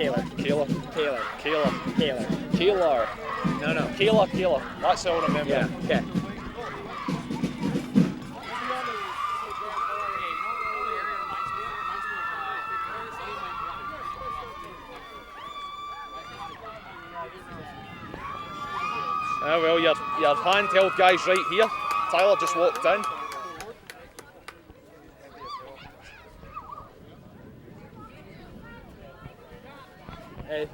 Kaylor. Kaylor. Kaylor. Kaylor. Kaylor. Kaylor. No. Kaylor. That's all I remember. Yeah. Okay. Well, your handheld guy's right here. Tyler just walked in. Hey.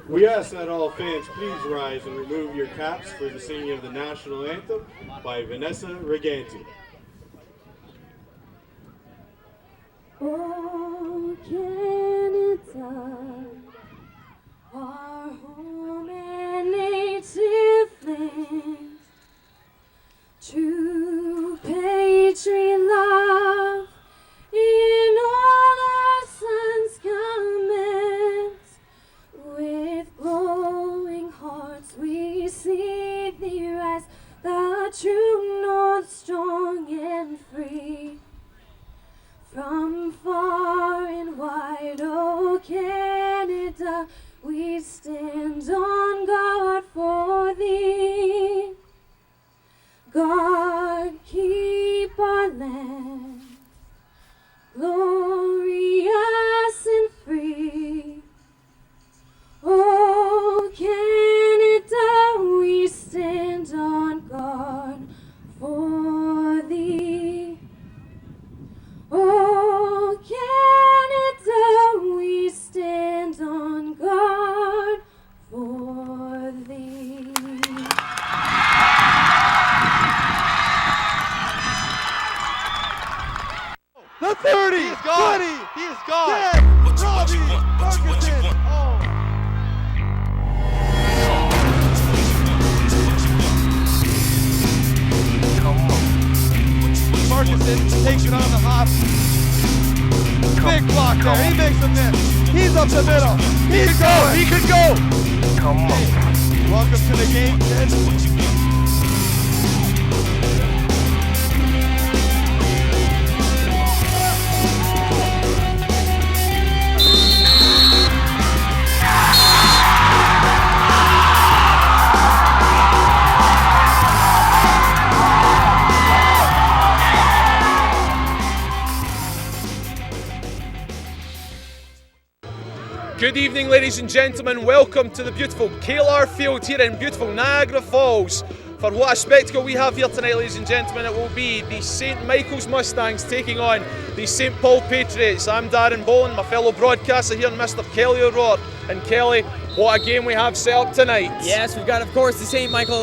We ask that all fans please rise and remove your caps for the singing of the national anthem by Vanessa Reganti. Oh, Canada, our home and native land, true patriot love in all our sons' commands. With glowing hearts we see thee rise, the true north strong and free. From far and wide, oh Canada, we stand on guard for thee. God, keep our land glorious and free. Oh Canada, we stand on guard for thee. Oh, Canada, we stand on guard for thee. The 30, He is gone. 20, He is gone. 10, Robbie Ferguson. Ferguson takes it on the hop. Big block there. He makes a miss. He's up the middle. He's going. He could go. Welcome to the game, kid. Good evening, ladies and gentlemen. Welcome to the beautiful KLR Field here in beautiful Niagara Falls. For what a spectacle we have here tonight, ladies and gentlemen. It will be the St. Michael's Mustangs taking on the St. Paul Patriots. I'm Darren Boland, my fellow broadcaster here, and Mr. Kelly O'Rourke. And Kelly, what a game we have set up tonight. Yes, we've got, of course, the St. Michael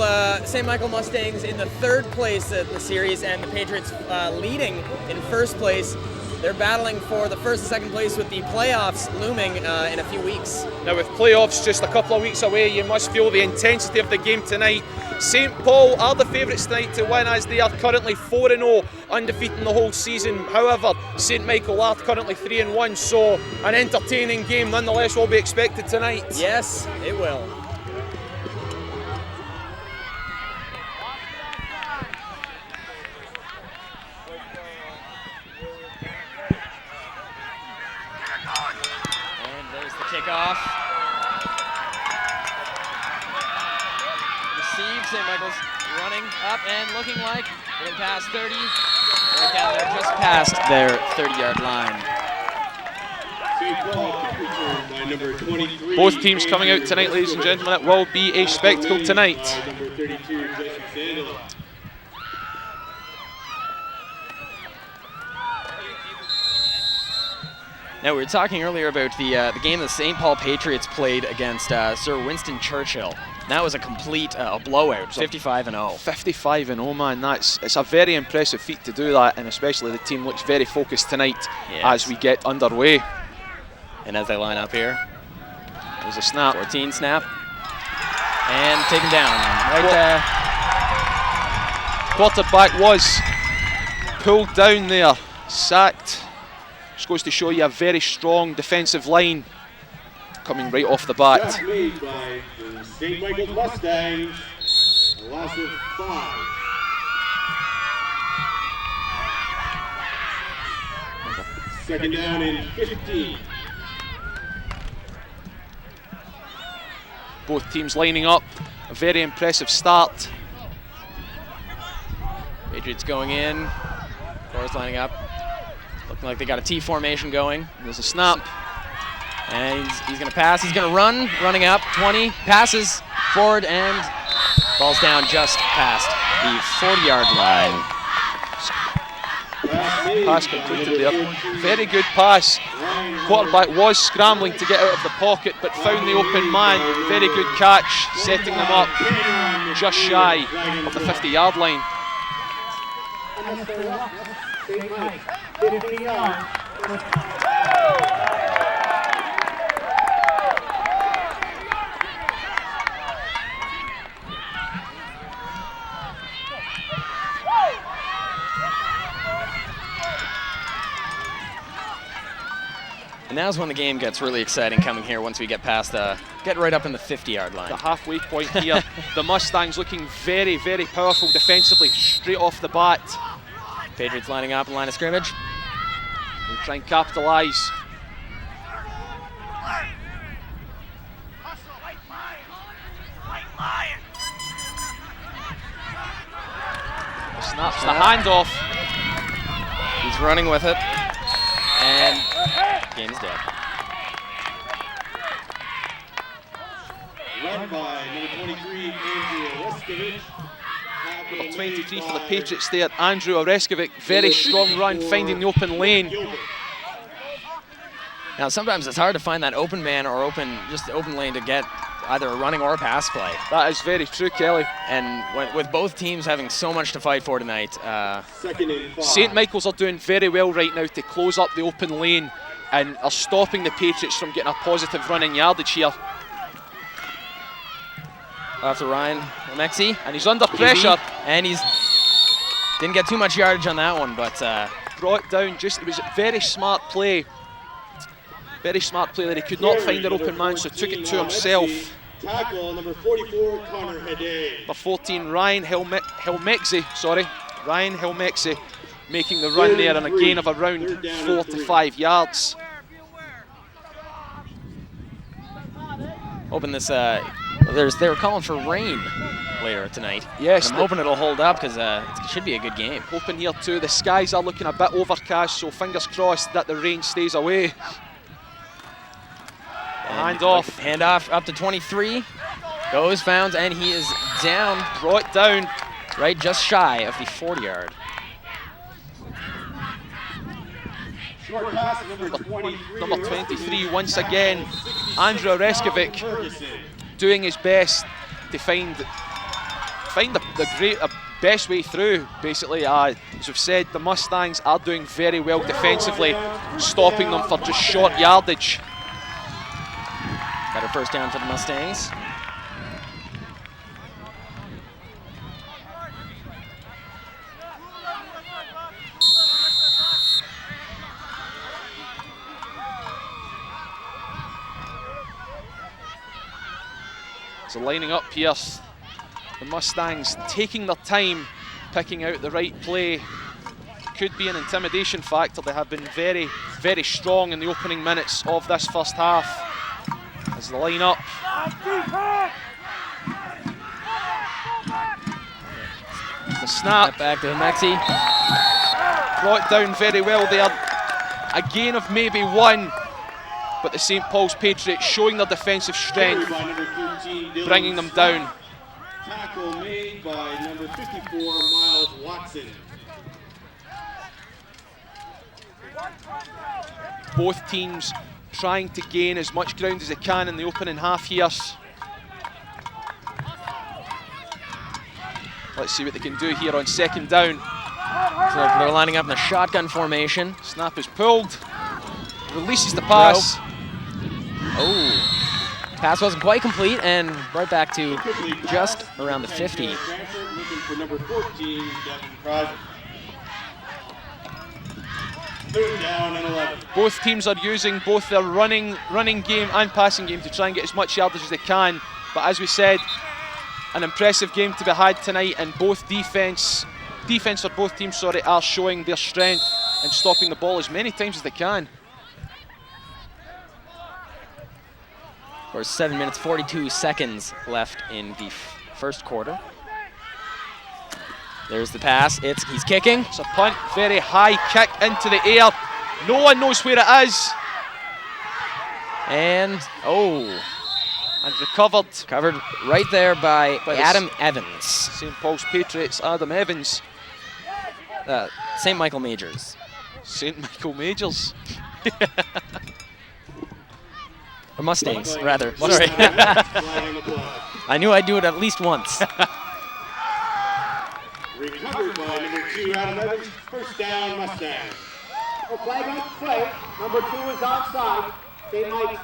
Mustangs in the third place in the series, and the Patriots leading in first place. They're battling for the first and second place with the playoffs looming in a few weeks. Now, with playoffs just a couple of weeks away, you must feel the intensity of the game tonight. St. Paul are the favourites tonight to win, as they are currently 4-0, undefeated in the whole season. However, St. Michael are currently 3-1, so an entertaining game nonetheless will be expected tonight. Yes, it will. Kickoff. Received, St. Michael's running up and looking like getting past 30. They're just past their 30-yard line. Both teams coming out tonight, ladies and gentlemen. It will be a spectacle tonight. Now, we were talking earlier about the game the St. Paul Patriots played against Sir Winston Churchill. That was a complete blowout, 55-0. 55-0, man. It's a very impressive feat to do that, and especially the team looks very focused tonight as we get underway. And as they line up here, there's a snap. 14 snap, and taken down. Right, quarterback was pulled down there, sacked. Just goes to show you a very strong defensive line coming right off the bat. That's made by the St. Michael's Mustangs. A loss of 5. Second down and 15. Both teams lining up. A very impressive start. Patriots going in. Forrest lining up. Looking like they got a T formation going. There's a snap. And he's going to pass. He's going to run. Running up. 20. Passes forward and falls down just past the 40-yard line. Pass completed there. Very good pass. Quarterback was scrambling to get out of the pocket, but found the open man. Very good catch, setting them up just shy of the 50-yard line. And now's when the game gets really exciting coming here once we get past get right up in the 50-yard line. The halfway point here. The Mustangs looking very, very powerful defensively straight off the bat. Patriots lining up in line of scrimmage. We'll try and capitalise. Snaps the handoff. He's running with it. And game is dead. Run by number 23, Andrew Oreskovic. Number 23 for the Patriots there, Andrew Oreskovic. Very strong run, finding the open lane. Now sometimes it's hard to find that open man or just open lane to get either a running or a pass play. That is very true, Kelly. And with both teams having so much to fight for tonight, St. Michael's are doing very well right now to close up the open lane and are stopping the Patriots from getting a positive running yardage here. After Ryan Lemexi. And he's under pressure. And he's didn't get too much yardage on that one, but brought down it was a very smart play. Very smart play that he could not find an open man, so took it to himself. Tackle number 44, Connor Hede. Number 14, Ryan Helmexi, Ryan Helmexi making the run there and a gain of around 4 to 5 yards. Hoping this, they were calling for rain later tonight. Yes. And I'm hoping it'll hold up because it should be a good game. Hoping here too, the skies are looking a bit overcast, so fingers crossed that the rain stays away. Hand off up to 23. Goes, found, and he is down. Brought down. Right just shy of the 40-yard. Short pass, Number 23 once again, Andrew Oreskovic doing his best to find the best way through. Basically, as we've said, the Mustangs are doing very well defensively, stopping them for just short yardage. Better first down for the Mustangs. So lining up here, the Mustangs taking their time, picking out the right play. Could be an intimidation factor. They have been very, very strong in the opening minutes of this first half. As they line up. The snap. Back to Mexi. Brought down very well there. A gain of maybe 1, but the St. Paul's Patriots showing their defensive strength, bringing them down. Tackle made by number 54, Miles Watson. Both teams trying to gain as much ground as they can in the opening half here. Let's see what they can do here on second down. So they're lining up in a shotgun formation. Snap is pulled. Releases the pass. Oh. Pass wasn't quite complete and right back to just around the 50. Looking for number 14, Devin Crosby. Third down and 11. Both teams are using both their running game and passing game to try and get as much yardage as they can. But as we said, an impressive game to be had tonight, and both defense for both teams, are showing their strength and stopping the ball as many times as they can. course, 7 minutes, 42 seconds left in the first quarter. There's the pass. He's kicking. It's a punt, very high kick into the air. No one knows where it is. And, And recovered. covered right there by By Adam Evans. St. Paul's Patriots, Adam Evans. St. Michael Majors. St. Michael Majors. Or Mustangs, Flag- rather. flag Sorry. on the flag. I knew I'd do it at least once. Recovered by number 2, Adam Evans. First down, Mustangs. The flag on play. Number 2 is outside. They might.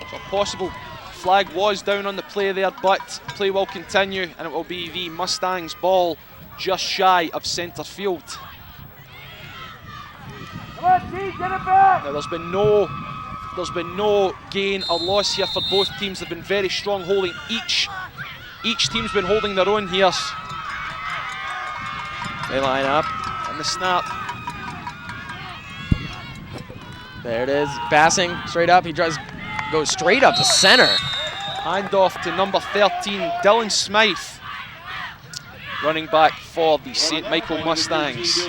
So a possible flag was down on the play there, but play will continue, and it will be the Mustangs' ball just shy of centre field. Now there's been no gain or loss here for both teams. They've been very strong holding each team's been holding their own here. They line up. And the snap. There it is. Passing straight up. He goes straight up to center. Handoff to number 13, Dylan Smythe. Running back for the St. Michael Mustangs.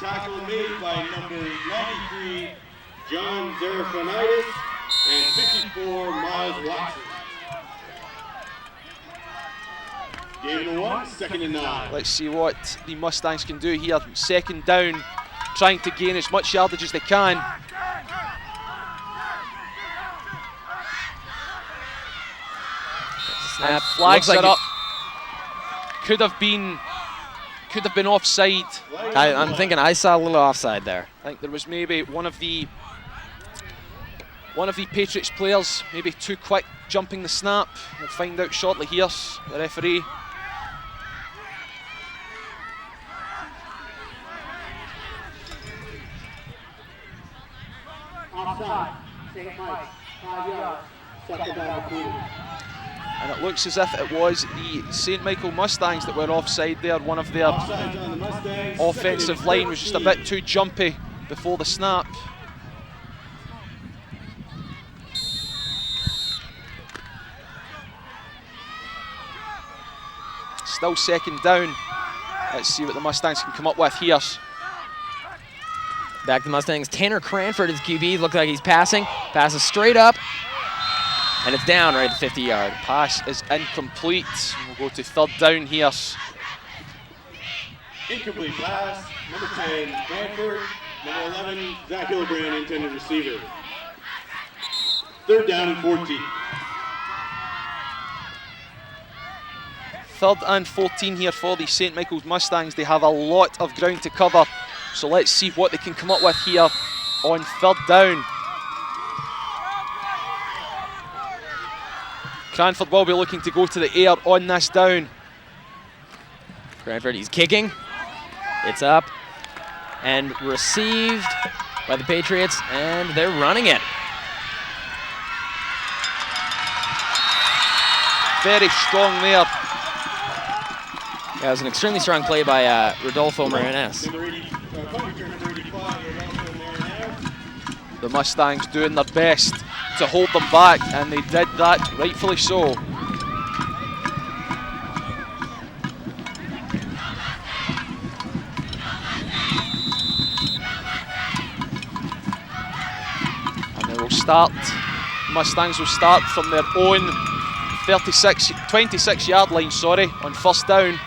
Tackle made by number 93, John Zarafonitis, and 54, Miles Watson. Game number 1, 2nd and 9. Let's see what the Mustangs can do here. 2nd down, trying to gain as much yardage as they can. And flags Looks like it up. Could have been offside. I'm thinking I saw a little offside there. I think there was maybe one of the Patriots players maybe too quick jumping the snap. We'll find out shortly here. The referee. Outside. St. Mike. 5 yards. Second down completed. And it looks as if it was the St. Michael Mustangs that were offside there. One of their Offsides on the Mustangs. offensive 2nd and line was just a 14. bit too jumpy before the snap. Still 2nd down. Let's see what the Mustangs can come up with here. Back to the Mustangs. Tanner Cranford is QB. Looks like he's passing. Passes straight up. And it's down right at the 50-yard. Pass is incomplete. We'll go to 3rd down here. Incomplete pass. Number 10, Cranford. Number 11, Zach Hildebrand, intended receiver. 3rd down and 14. 3rd and 14 here for the St. Michael's Mustangs. They have a lot of ground to cover. So let's see what they can come up with here on 3rd down. Cranford will be looking to go to the air on this down. Cranford, he's kicking. It's up and received by the Patriots, and they're running it. Very strong there. Yeah, it was an extremely strong play by Rodolfo Marinez. Number 80, punt return number 85, Rodolfo Marinez. The Mustangs doing their best to hold them back, and they did that, rightfully so. And they will start, Mustangs will start from their own 26-yard line, on 1st down.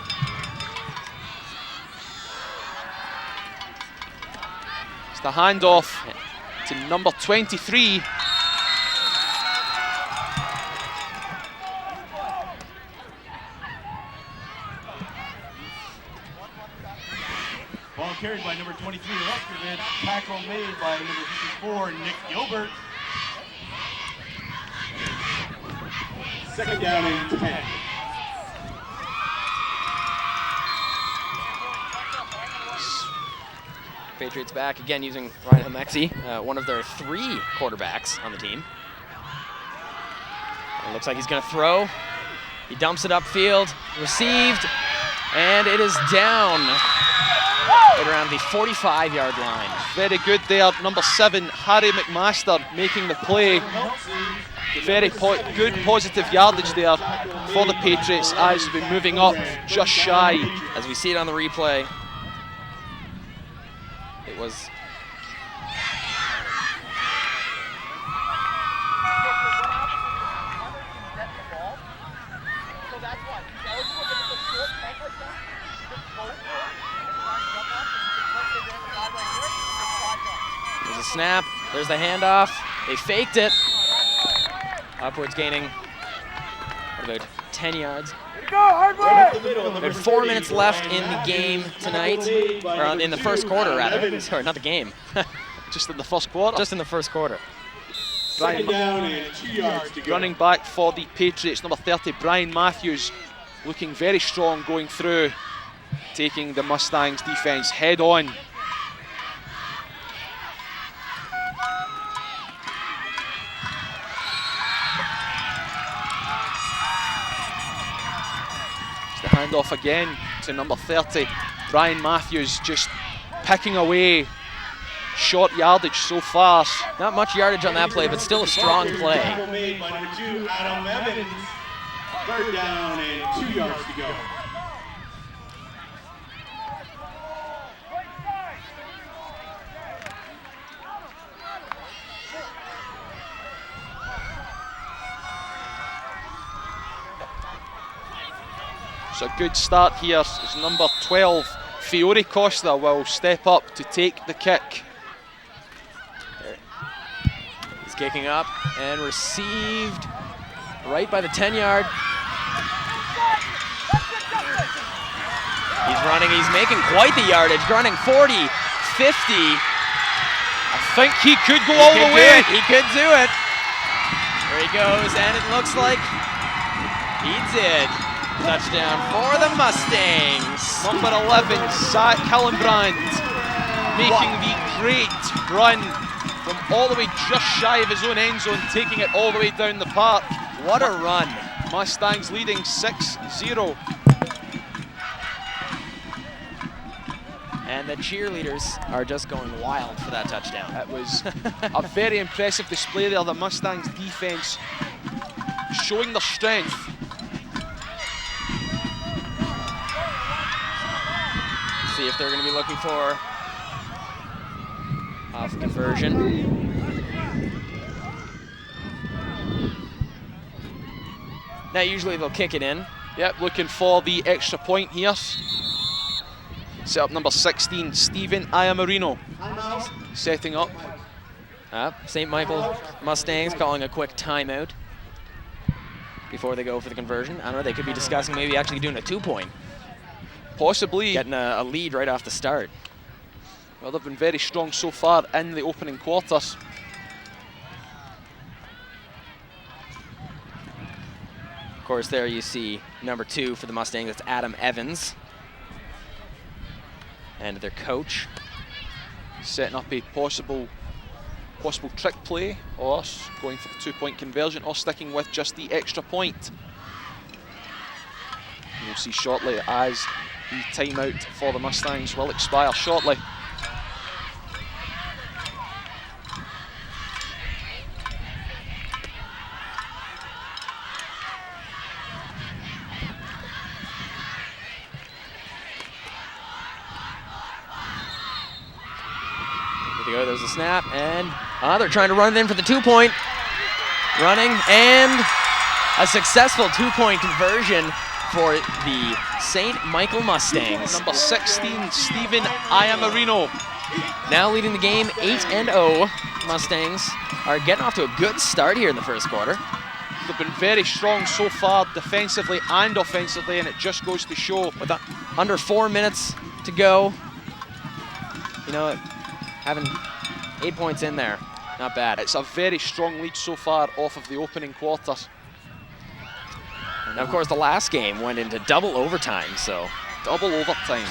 It's the handoff to number 23. Ball carried by number 23, Leskovich. Tackle made by number 54, Nick Gilbert. 2nd down and 10. Patriots back again using Ryan Hamexi, one of their 3 quarterbacks on the team. It looks like he's going to throw. He dumps it upfield, received, and it is down. right around the 45-yard line. Very good there. Number 7, Harry McMaster, making the play. Very good positive yardage there for the Patriots as they've been moving up just shy. As we see it on the replay, it was there's a snap, there's the handoff, they faked it. Upwards gaining about 10 yards. About 4 minutes left in the game tonight, or in the first quarter rather. Sorry, not the game. Just in the first quarter. Just in the first quarter. Second down and 2 yards to go. Running back for the Patriots, number 30, Brian Matthews, looking very strong going through, taking the Mustangs defense head on. The handoff again to number 30, Brian Matthews, just picking away short yardage so far. Not much yardage on that play, but still a strong play. Tackle made by number 2, Adam Evans. Third down and 2 yards to go. So a good start here as number 12, Fiore Costa, will step up to take the kick. He's kicking up and received right by the 10-yard. He's running, he's making quite the yardage, running 40, 50. I think he could go all the way. He could do it. There he goes, and it looks like he did. Touchdown for the Mustangs. Number 11, Zach Hillenbrand, making the great run from all the way just shy of his own end zone, taking it all the way down the park. What a run. Mustangs leading 6-0. And the cheerleaders are just going wild for that touchdown. It was a very impressive display there. The Mustangs defense showing their strength. See if they're going to be looking for off conversion. Now usually they'll kick it in. Yep, looking for the extra point here. Set up number 16, Stephen Iamarino, setting up. St. Michael Mustangs calling a quick timeout before they go for the conversion. I don't know, they could be discussing maybe actually doing a 2-point. Possibly. Getting a lead right off the start. Well, they've been very strong so far in the opening quarters. Of course, there you see number 2 for the Mustangs. That's Adam Evans. And their coach. Setting up a possible trick play, or going for the 2-point conversion, or sticking with just the extra point. We'll see shortly as the timeout for the Mustangs will expire shortly. There's a snap, and they're trying to run it in for the 2-point. Running, and a successful 2-point conversion for the St. Michael Mustangs. Number 16, Stephen Iamarino. Now leading the game 8-0. Mustangs are getting off to a good start here in the first quarter. They've been very strong so far, defensively and offensively, and it just goes to show. With under 4 minutes to go, you know, having 8 points in there, not bad. It's a very strong lead so far off of the opening quarter. And of course, the last game went into double overtime, so. Double overtime.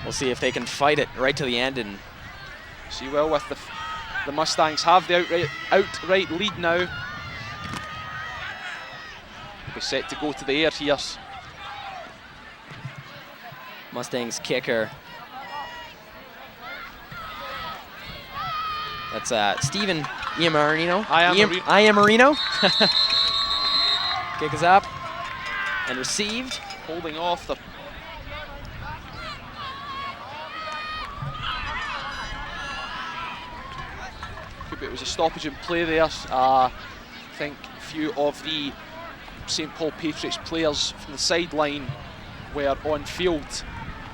We'll see if they can fight it right to the end. And see, well, with the Mustangs have the outright lead now. They'll be set to go to the air here. Mustangs kicker. That's Steven Iamarino. Iamarino. Kick is up and received. Holding off the... It was a stoppage in play there. I think a few of the St. Paul Patriots players from the sideline were on field.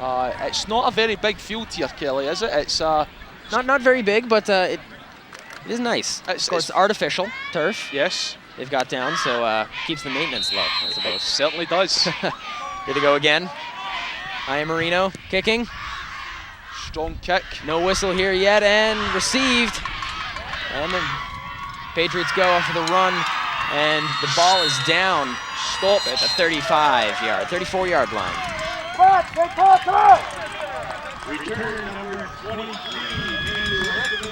It's not a very big field here, Kelly, is it? It's not very big, but it is nice. Of course, it's artificial turf. Yes. They've got down, so keeps the maintenance low, I suppose. It certainly does. Here they go again. Iamarino kicking. Strong kick. No whistle here yet, and received. And the Patriots go off for the run, and the ball is down. Stop at the 34-yard line. Return number 23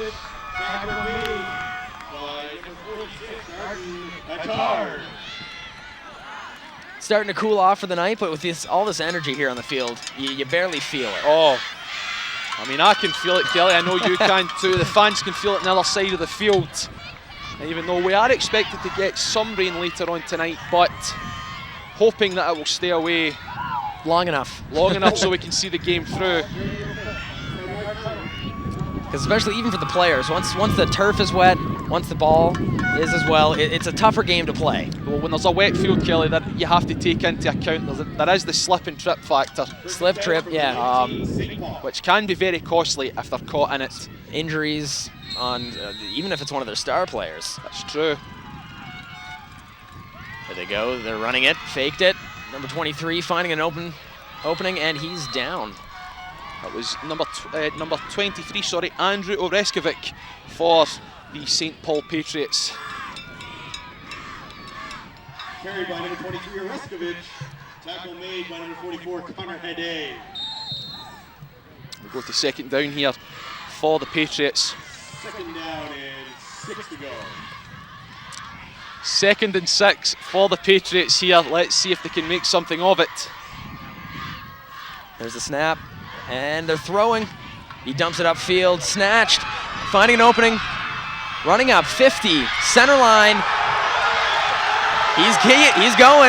is tackle made by number 46, Atar. Starting to cool off for the night, but with all this energy here on the field, you barely feel it. Oh, I mean, I can feel it, Kelly. I know you can too. The fans can feel it on the other side of the field. And even though we are expected to get some rain later on tonight, but hoping that it will stay away long enough so we can see the game through. Because especially even for the players, once the turf is wet, once the ball is as well, it's a tougher game to play. Well, when there's a wet field, Kelly, that you have to take into account. There is the slip and trip factor. Slip, trip, yeah. Which can be very costly if they're caught in it. Injuries on, even if it's one of their star players. That's true. There they go, they're running it, faked it. Number 23 finding an opening, and he's down. That was number 23, Andrew Oreskovic for the St. Paul Patriots. Carried by number 23, Oreskovic. Tackle made by number 44, Connor Hede. We go to second down here for the Patriots. Second down and 6 to go. 2nd and 6 for the Patriots here. Let's see if they can make something of it. There's the snap, and they're throwing. He dumps it upfield, snatched, finding an opening, running up 50, center line. He's going. He's gone.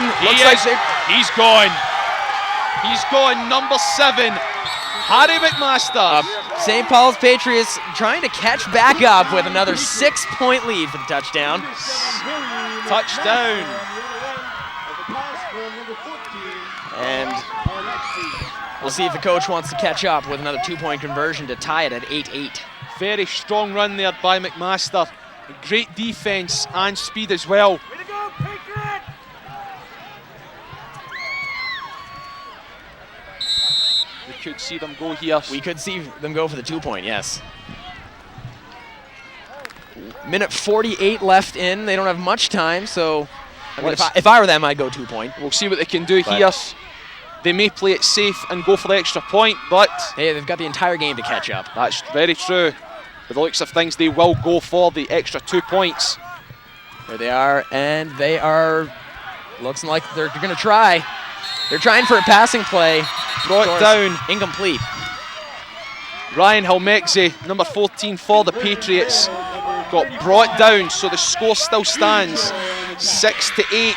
He's gone. Number 7, Harry McMaster. St. Paul's Patriots trying to catch back up with another 6-point lead for the touchdown. Touchdown. And we'll see if the coach wants to catch up with another 2-point conversion to tie it at 8-8. Very strong run there by McMaster. Great defense and speed as well. Way to go, Patriot! We could see them go here. We could see them go for the 2-point, yes. Minute 48 left in. They don't have much time, so I mean, if I were them, I'd go 2-point. We'll see what they can do here. They may play it safe and go for the extra point, but hey, they've got the entire game to catch up. That's very true. With the looks of things, they will go for the extra 2 points. There they are, and they are, looks like they're going to try. They're trying for a passing play. Brought down. Incomplete. Ryan Helmexi, number 14 for the Patriots, got brought down, so the score still stands 6-8.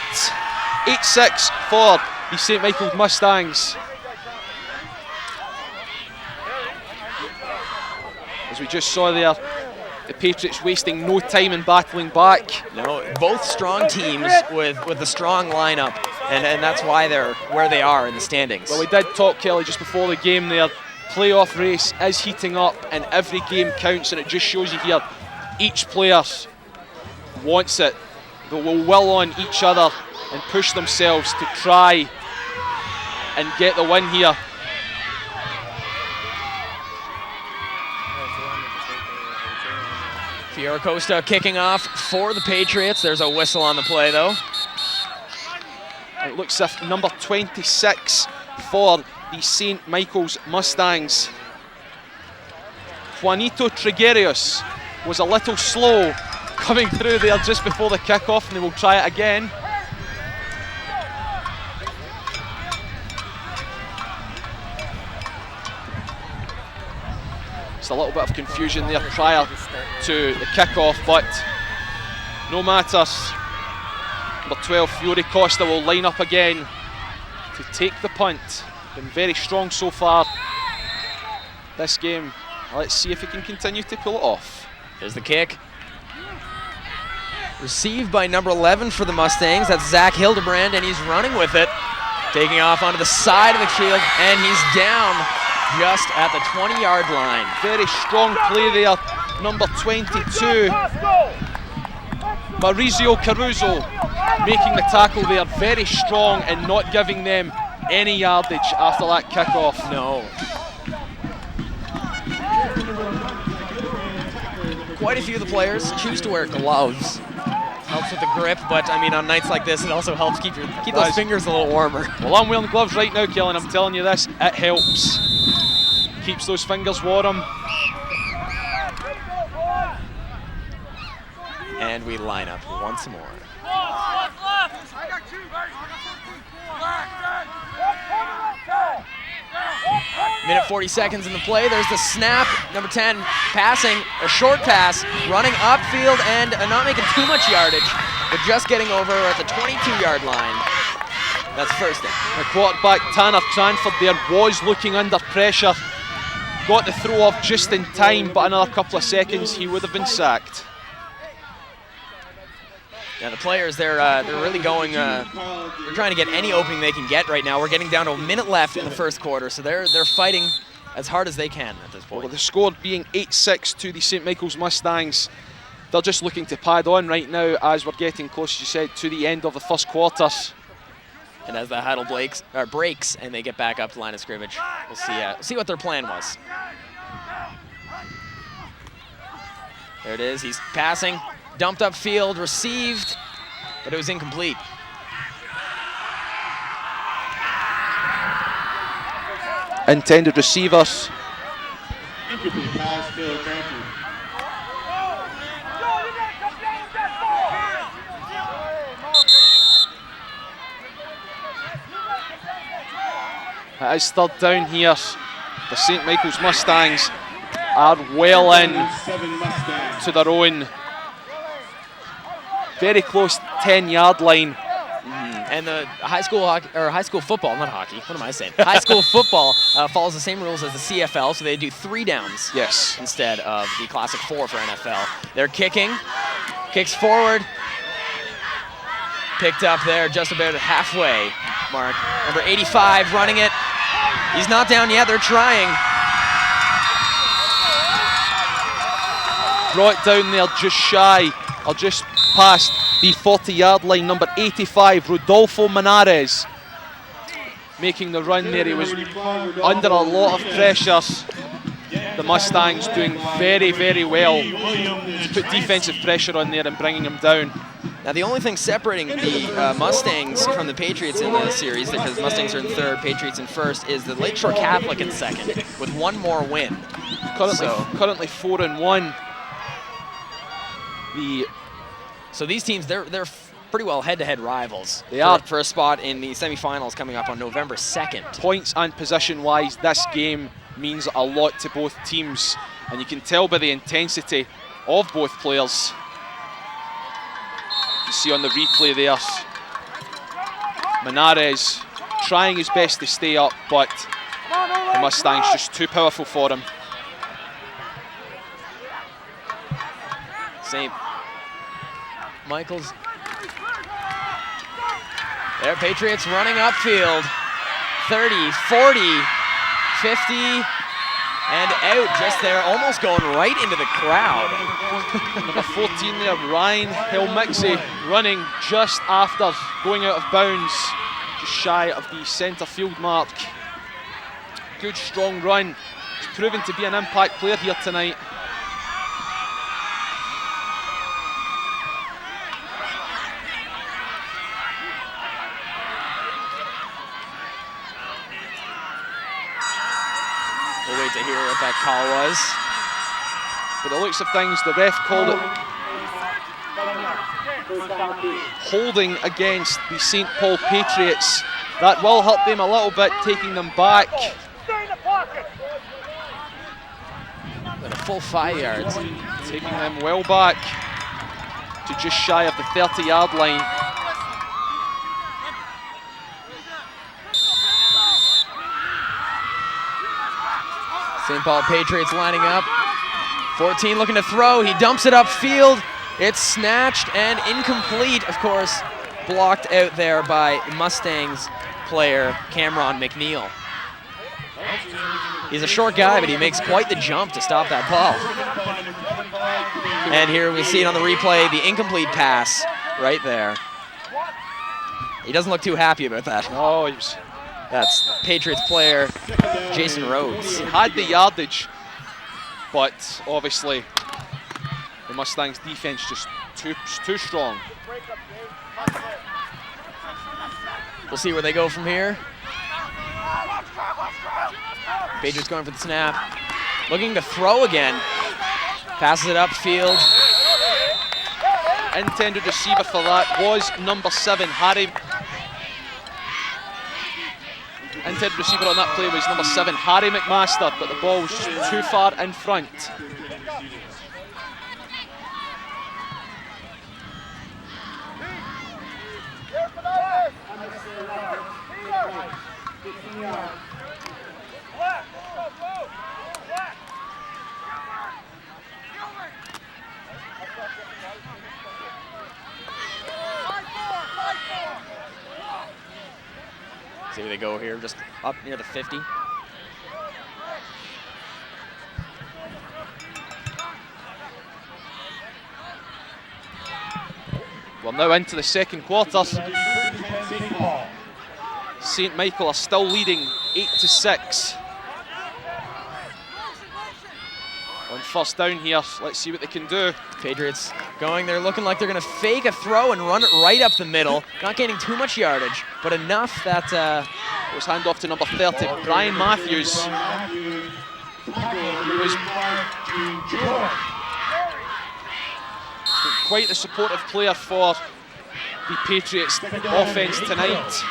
8-6 for the St. Michael's Mustangs. As we just saw there, the Patriots wasting no time in battling back. No, both strong teams with a strong lineup, and that's why they're where they are in the standings. Well, we did talk, Kelly, just before the game there. Playoff race is heating up, and every game counts, and it just shows you here, each player wants it. They will will on each other and push themselves to try and get the win here. Fiora kicking off for the Patriots. There's a whistle on the play, though. It looks as if number 26 for the St. Michael's Mustangs, Juanito Trigueros, was a little slow coming through there just before the kickoff, and they will try it again. Just a little bit of confusion there prior to the kick-off, but no matter. Number 12, Fury Costa, will line up again to take the punt. Been very strong so far this game. Let's see if he can continue to pull it off. Here's the kick. Received by number 11 for the Mustangs. That's Zach Hildebrand, and he's running with it. Taking off onto the side of the field, and he's down just at the 20-yard line. Very strong play there. Number 22, Maurizio Caruso, making the tackle there. Very strong and not giving them any yardage after that kickoff. No. Quite a few of the players choose to wear gloves. Helps with the grip, but I mean on nights like this it also helps keep those fingers a little warmer. Well, I'm wearing gloves right now, Kellen. I'm telling you this, it helps. Keeps those fingers warm. And we line up once more. Minute 40 seconds in the play. There's the snap. Number 10 passing, a short pass, running upfield and not making too much yardage, but just getting over at the 22-yard line. That's first down. The quarterback, Tanner Cranford, there was looking under pressure. Got the throw off just in time, but another couple of seconds, he would have been sacked. Yeah, the players, they're really going, they're trying to get any opening they can get right now. We're getting down to a minute left in the first quarter, so they're fighting as hard as they can at this point. Well, the score being 8-6 to the St. Michael's Mustangs. They're just looking to pad on right now as we're getting close, as you said, to the end of the first quarter. And as the huddle breaks and they get back up to line of scrimmage, we'll see what their plan was. There it is, he's passing. Dumped upfield, received, but it was incomplete. Intended receivers. Incomplete pass to Cranford. It is third down here. The St. Michael's Mustangs are well in to their own. Very close 10-yard line. And the high school football, not hockey, what am I saying? High school football follows the same rules as the CFL, so they do 3 downs Yes. instead of the classic 4 for NFL. They're kicking, kicks forward, picked up there just about halfway mark. Number 85 running it. He's not down yet, they're trying. Brought down there just shy, or just past the 40-yard line. Number 85, Rodolfo Manares, making the run there. He was under a lot of pressure. The Mustangs doing very, very well to put defensive pressure on there and bringing him down. Now the only thing separating the Mustangs from the Patriots in the series, because Mustangs are in third, Patriots in first, is the Lakeshore Catholic in second, with 1 more win. Currently 4-1. So these teams, they're pretty well head-to-head rivals. They are. For a spot in the semifinals coming up on November 2nd. Points and position-wise, this game means a lot to both teams, and you can tell by the intensity of both players. You see on the replay there, Manares trying his best to stay up, but the Mustangs just too powerful for him. St. Michael's. There, Patriots running upfield. 30, 40, 50, and out just there, almost going right into the crowd. Number 14 there, Ryan Helmixie, running just after going out of bounds, just shy of the centre field mark. Good strong run. He's proven to be an impact player here tonight. We'll wait to hear what that call was. By the looks of things, the ref called it holding against the St. Paul Patriots. That will hurt them a little bit, taking them back. full 5 yards. Taking them well back to just shy of the 30-yard line. St. Paul Patriots lining up. 14 looking to throw. He dumps it upfield. It's snatched and incomplete, of course, blocked out there by Mustangs player Cameron McNeil. He's a short guy, but he makes quite the jump to stop that ball. And here we see it on the replay, the incomplete pass right there. He doesn't look too happy about that. No, That's Patriots player Jason Rhodes. he had the yardage, but obviously the Mustangs defense just too strong. We'll see where they go from here. Patriots going for the snap. Looking to throw again. Passes it upfield. Intended receiver for that was number 7, Harry. Intended receiver on that play was number 7, Harry McMaster, but the ball was just too far in front. See where they go here, just up near the 50. Well, now into the second quarter. St. Michael are still leading 8-6. On first down here, let's see what they can do. Patriots going, they're looking like they're gonna fake a throw and run it right up the middle. Not gaining too much yardage, but enough that It was handoff to number 30, Brian Matthews. He was quite the supportive player for the Patriots offense tonight.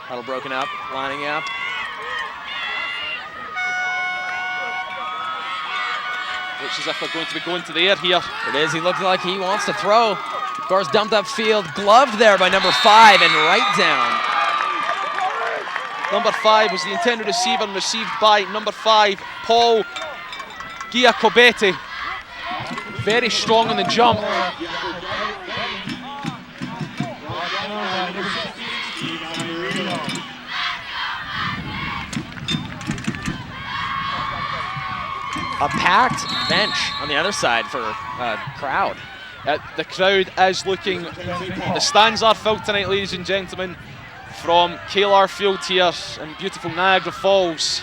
huddle broken up, lining up. Looks as if they're going to be going to the air here. It is, he looks like he wants to throw. Of course, dumped upfield, gloved there by number 5 and right down. Number 5 was the intended receiver and received by number 5, Paul Giacobetti. Very strong on the jump. A packed bench on the other side for a crowd. The crowd is looking, the stands are filled tonight, ladies and gentlemen, from KLR Field here in beautiful Niagara Falls.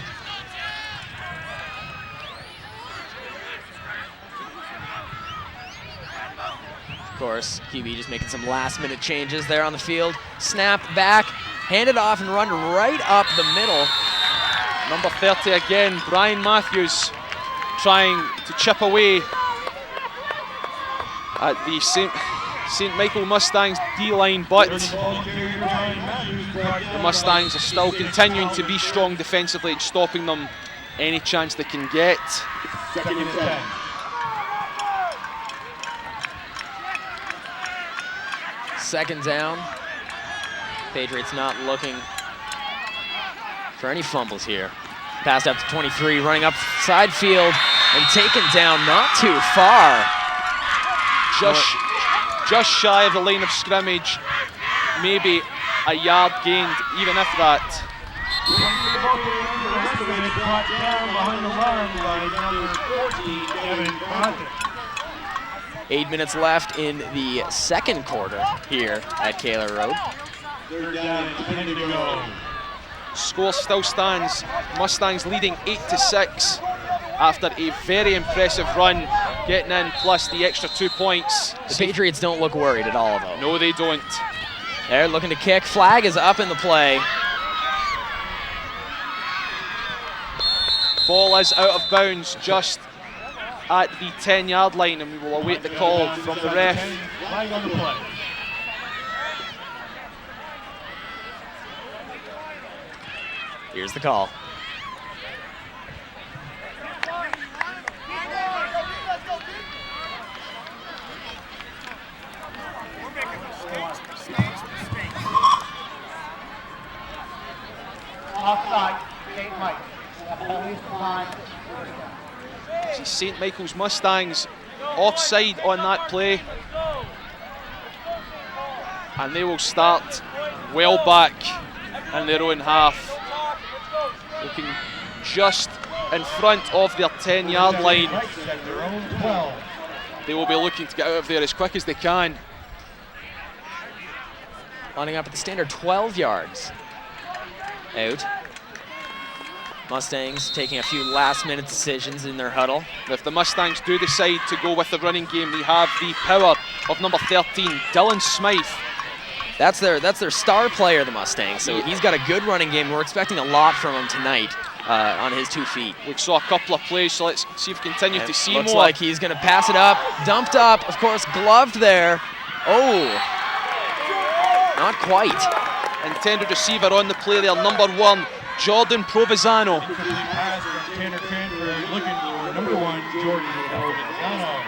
Of course, QB just making some last-minute changes there on the field. Snap back, hand it off and run right up the middle. Number 30 again, Brian Matthews, trying to chip away at the St. Michael Mustangs D-line, but the Mustangs are still continuing to be strong defensively, stopping them any chance they can get. Second and 10. Second down. Patriots not looking for any fumbles here. Passed up to 23, running up side field and taken down not too far. Just shy of the line of scrimmage, maybe a yard gained, even if that. 8 minutes left in the second quarter here at KLR Road. Third down and 10 to go. Score still stands, Mustangs leading 8-6 after a very impressive run, getting in plus the extra 2 points. The Patriots don't look worried at all, though. No, they don't. They're looking to kick. Flag is up in the play. Ball is out of bounds just at the 10-yard line, and we will await the call from the ref. Flag on the play. Here's the call. offside, St. Mike. Police line. See St. Michael's Mustangs offside on that play. And they will start well back in their own half. Looking just in front of their 10-yard line. They will be looking to get out of there as quick as they can. Lining up at the standard 12 yards. Out. Mustangs taking a few last-minute decisions in their huddle. If the Mustangs do decide to go with the running game, they have the power of number 13, Dylan Smythe. That's their star player, the Mustangs. So he's got a good running game. We're expecting a lot from him tonight on his 2 feet. We saw a couple of plays, so let's see if we continue to see looks more. like he's going to pass it up. Dumped up, of course, gloved there. Oh, not quite. Intended receiver on the play there, number 1, Jordan Provenzano. Tanner Cranford looking for number 1, Jordan Provenzano.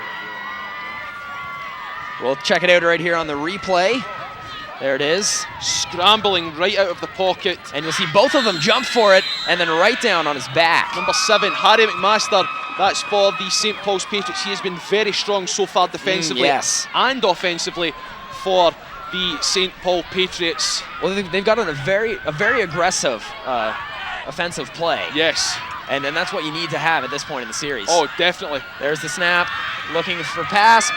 We'll check it out right here on the replay. There it is. Scrambling right out of the pocket. And you'll see both of them jump for it and then right down on his back. Number 7, Harry McMaster. That's for the St. Paul's Patriots. He has been very strong so far defensively and offensively for the St. Paul Patriots. Well, they've got a very aggressive offensive play. Yes. And that's what you need to have at this point in the series. Oh, definitely. There's the snap. Looking for pass.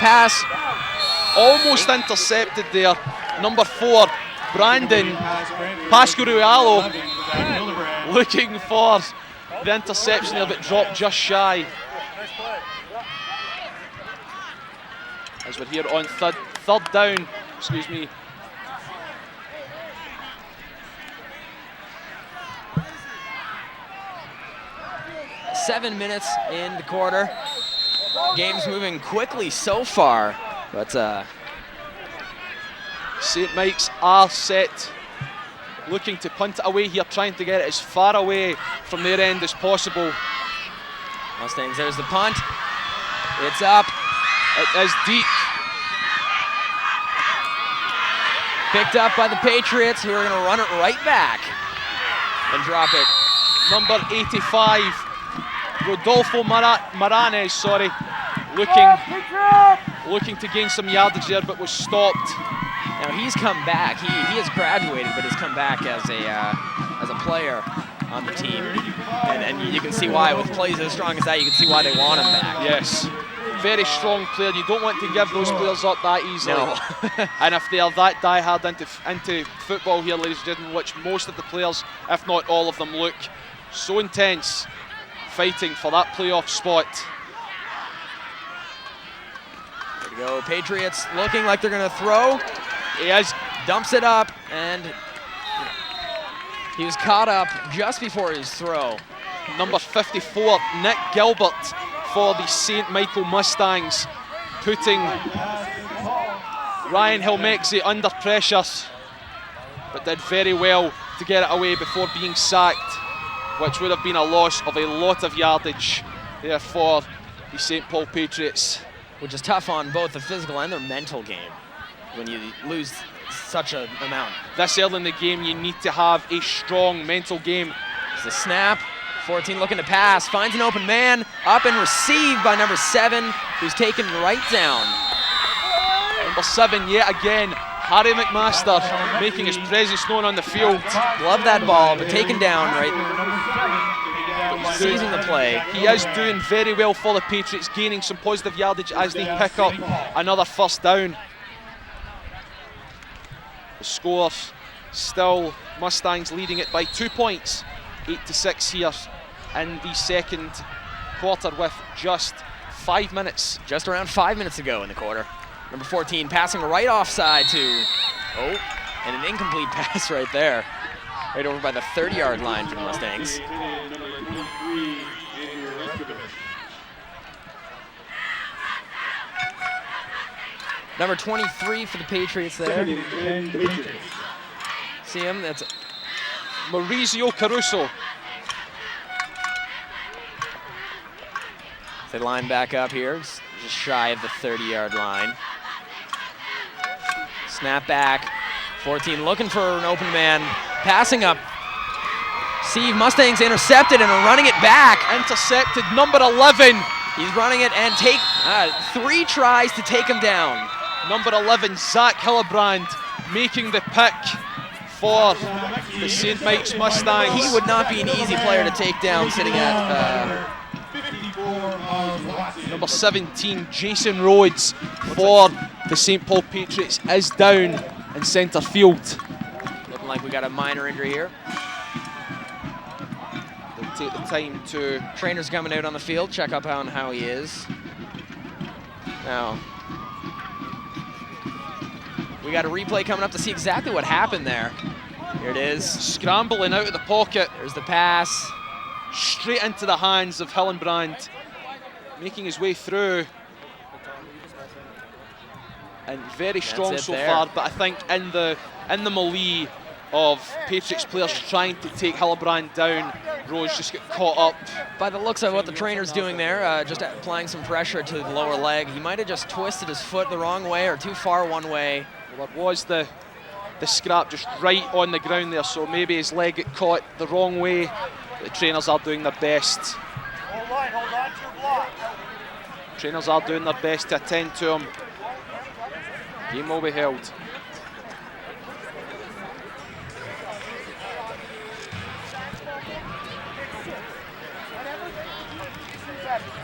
Almost intercepted there. Number 4, Brandon Pasquariello, looking for the interception there, but dropped just shy. As we're here on third down, excuse me. Seven minutes in the quarter. Game's moving quickly so far, but St. Mike's are set, looking to punt it away here, trying to get it as far away from their end as possible. Mustangs, there's the punt. It's up. It is deep. Picked up by the Patriots, who are going to run it right back and drop it. Number 85, Rodolfo Maranes, looking to gain some yardage there, but was stopped. Now he's come back. He has graduated, but has come back as a player on the team, and you can see why with plays as strong as that. You can see why they want him back. Yes, very strong player. You don't want to give those players up that easily. No. And if they are that diehard into football here, ladies and gentlemen, which most of the players, if not all of them, look so intense, fighting for that playoff spot. There we go. Patriots looking like they're going to throw. He is. Dumps it up, and he was caught up just before his throw. Number 54, Nick Gilbert for the St. Michael Mustangs, putting Ryan Helmexi under pressure, but did very well to get it away before being sacked, which would have been a loss of a lot of yardage there for the St. Paul Patriots. Which is tough on both the physical and their mental game when you lose such an amount. This early in the game, you need to have a strong mental game. It's a snap. 14 looking to pass, finds an open man, up and received by number 7, who's taken right down. Number 7 yet again, Harry McMaster, making his presence known on the field. Love that ball, but taken down right, seizing the play. He is doing very well for the Patriots, gaining some positive yardage as they pick up another first down. The score still Mustangs leading it by 2 points, 8-6 here in the second quarter with just 5 minutes. Just around 5 minutes ago in the quarter. Number 14 passing right offside to, and an incomplete pass right there. Right over by the 30-yard line for the Mustangs. Number 23 for the Patriots there. See him? That's Maurizio Caruso. They line back up here, just shy of the 30-yard line. Snap back. 14 looking for an open man, passing up. Receive, Mustangs intercepted and are running it back. Intercepted, number 11. He's running it and 3 tries to take him down. Number 11, Zach Hillebrand, making the pick for the St. Mike's Mustangs. He would not be an easy player to take down sitting at... Number 17, Jason Rhodes for the St. Paul Patriots is down in centre field. Looking like we got a minor injury here. They'll take the time to... Trainer's coming out on the field, check up on how he is. Now, we got a replay coming up to see exactly what happened there. Here it is. Scrambling out of the pocket. There's the pass. Straight into the hands of Hillenbrand. Making his way through. And very strong so far, but I think in the melee of Patriots players trying to take Hillebrand down, Rose just got caught up. By the looks of what the trainer's doing there, just applying some pressure to the lower leg. He might have just twisted his foot the wrong way or too far one way. Well, that was the scrap just right on the ground there, so maybe his leg got caught the wrong way. The trainers are doing their best. Hold on to your block. Trainers are doing their best to attend to him. Game will be held.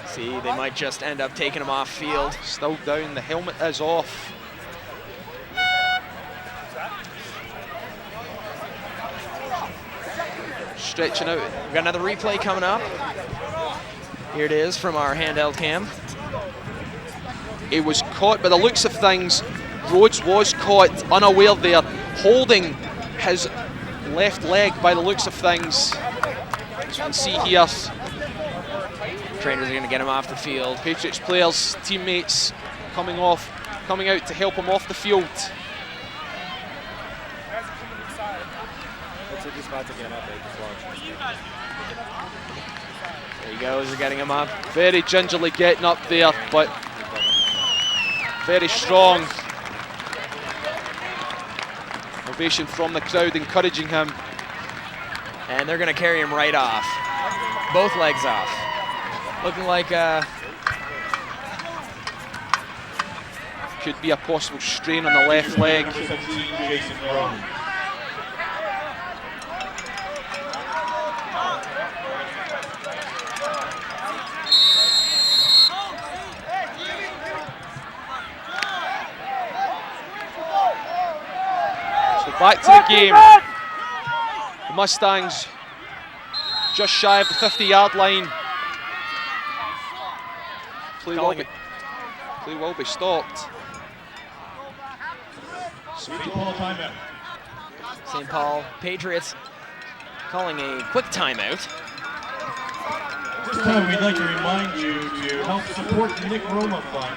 See, they might just end up taking him off field. Still down, the helmet is off. Stretching out. We've got another replay coming up. Here it is from our handheld cam. He was caught, by the looks of things, Rhodes was caught unaware there, holding his left leg by the looks of things. As you can see here, Trainers are going to get him off the field. Patriots players, teammates coming out to help him off the field. There he goes, they're getting him up. Very gingerly getting up there, but very strong. Ovation from the crowd encouraging him. And they're going to carry him right off. Both legs off. Looking like could be a possible strain on the left leg. Number 17, Jason Brown. So back to the game. The Mustangs just shy of the 50-yard line. Play will be stopped. St. Paul timeout. St. Paul Patriots calling a quick timeout. At this time, we'd like to remind you to help support the Nick Roma Fund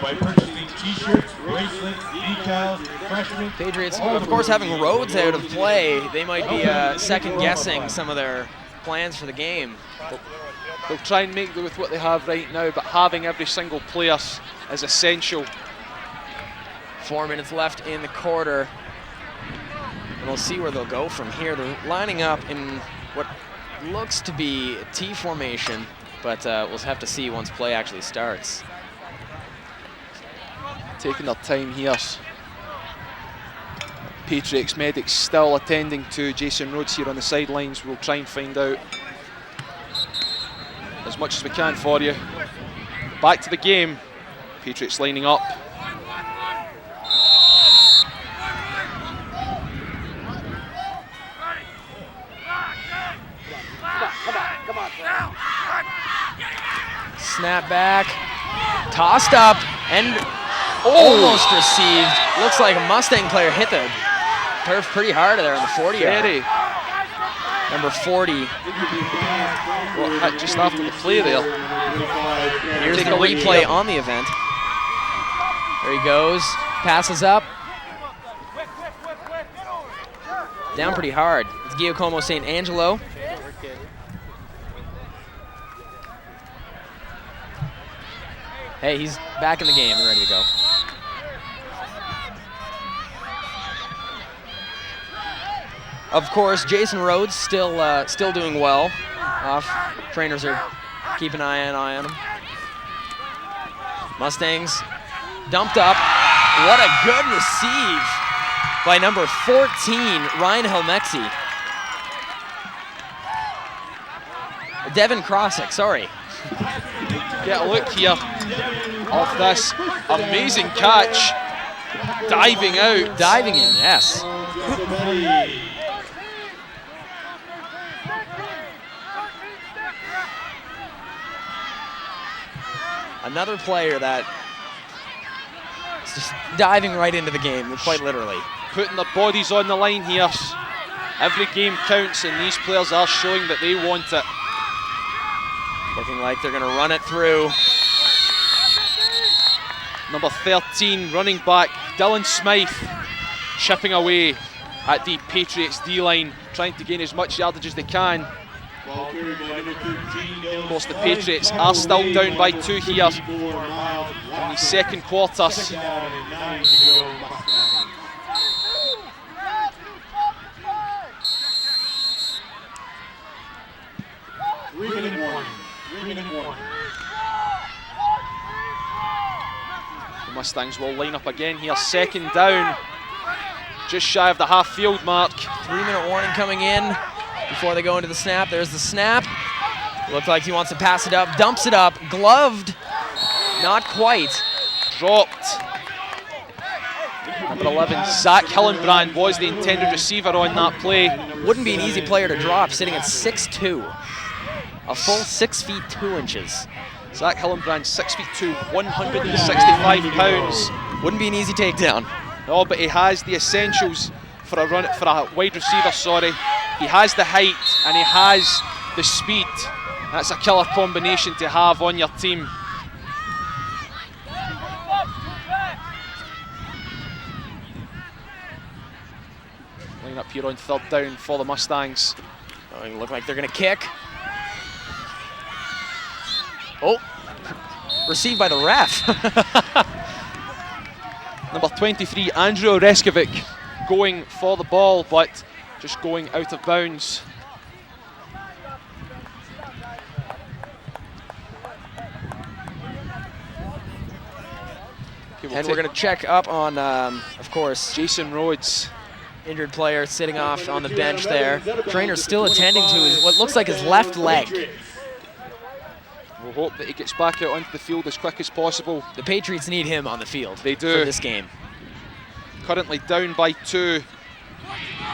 by purchasing t-shirts, bracelets, decals, refreshments. Patriots, of course, having Rhodes out of play, they might be second-guessing some of their plans for the game. They'll try and make do with what they have right now, but having every single player is essential. 4 minutes left in the quarter. And we'll see where they'll go from here. They're lining up in what looks to be a T formation, but we'll have to see once play actually starts. Taking their time here. Patriots medics still attending to Jason Rhodes here on the sidelines. We'll try and find out as much as we can for you. Back to the game. Patriots lining up. Snap back, tossed up, and almost received. Looks like a Mustang player hit the turf pretty hard there in the 40-yard. Number 40. Well, just after the play there. Here's the replay on the event. There he goes, passes up. Down pretty hard. It's Giacomo St. Angelo. Hey, he's back in the game and ready to go. Of course, Jason Rhodes still doing well. Trainers are keeping an eye on him. Mustangs dumped up. What a good receive by number 14, Ryan Helmexi. Devin Crossick, sorry. Get a look here of this amazing catch. Diving out. Diving in, yes. Another player that is just diving right into the game, quite literally. Putting their bodies on the line here. Every game counts, and these players are showing that they want it. Looking like they're gonna run it through. Number 13, running back, Dylan Smythe, chipping away at the Patriots D-line, trying to gain as much yardage as they can. Of course, the Patriots are still down by 2 here in the second quarter. 3-minute warning. 3-minute warning. The Mustangs will line up again here, second down, just shy of the half-field mark. 3-minute warning coming in before they go into the snap. There's the snap. Looks like he wants to pass it up, dumps it up, gloved, not quite. Dropped. Number 11, Zach Hillenbrand was the intended receiver on that play. Wouldn't be an easy player to drop, sitting at 6'2". A full 6 feet 2 inches. Zach Hillenbrand, 6'2", 165 pounds. Wouldn't be an easy takedown. No, but he has the essentials for a wide receiver, sorry. He has the height and he has the speed. That's a killer combination to have on your team. Line up here on third down for the Mustangs. Look like they're gonna kick. Oh, received by the ref. Number 23, Andrew Oreskovic, going for the ball, but just going out of bounds. Okay, And we're gonna check up on, of course, Jason Rhodes. Injured player sitting off on the bench there. Trainer's still attending to what looks like his left leg. We'll hope that he gets back out onto the field as quick as possible. The Patriots need him on the field. They do. For this game. Currently down by 2.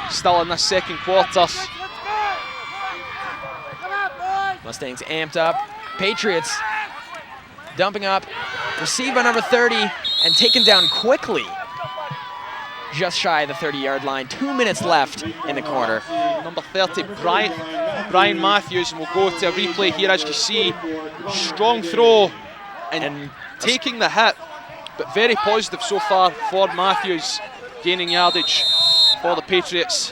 Still in this second quarter. Mustangs amped up. Patriots dumping up. Received by number 30 and taken down quickly. Just shy of the 30-yard line. 2 minutes left in the corner. Number 30, Brian Matthews, and we'll go to a replay here as you see. Strong throw and taking the hit, but very positive so far for Matthews, gaining yardage for the Patriots.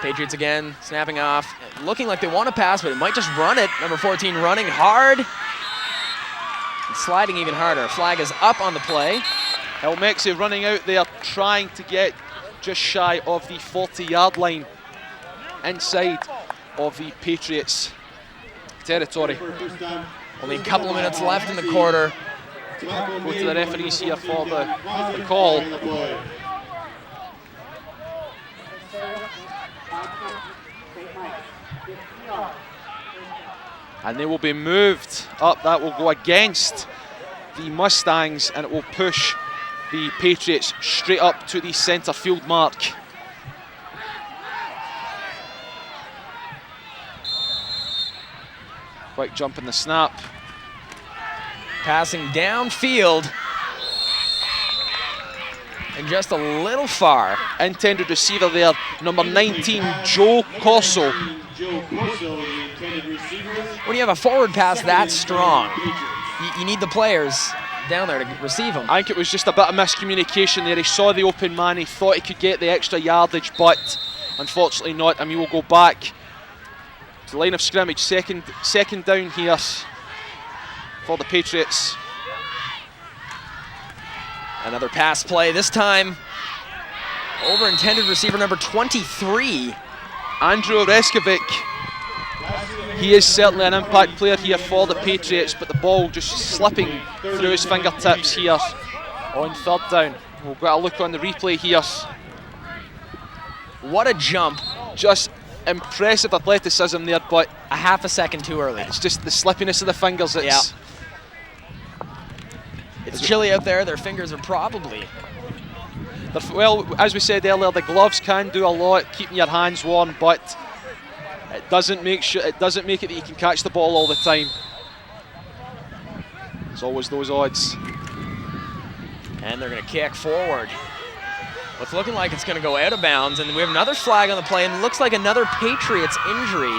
Patriots again, snapping off. Looking like they want to pass, but it might just run it. Number 14 running hard. And sliding even harder. Flag is up on the play. Helmexi running out there, trying to get just shy of the 40-yard line inside of the Patriots territory. Only a couple of minutes left in the quarter. Go to the referees here for the call. And they will be moved up. That will go against the Mustangs, and it will push the Patriots straight up to the centre field mark. Quick jump in the snap. Passing downfield. And just a little far. Intended receiver there, number 19, Joe Corso. When you have a forward pass that strong, you need the players down there to receive him. I think it was just a bit of miscommunication there. He saw the open man, he thought he could get the extra yardage, but unfortunately not. And we will go back to the line of scrimmage, second down here for the Patriots. Another pass play, this time Over intended receiver number 23. Andrew Reskovic. He is certainly an impact player here for the Patriots, but the ball just slipping through his fingertips here on third down. We'll get a look on the replay here. What a jump. Just impressive athleticism there, but A half a second too early. it's just the slippiness of the fingers. It's It's chilly out there. Their fingers are probably. well, as we said earlier, the gloves can do a lot, keeping your hands warm, but it doesn't make it that you can catch the ball all the time. There's always those odds. And they're going to kick forward. It's looking like it's going to go out of bounds, and we have another flag on the play, and it looks like another Patriots injury.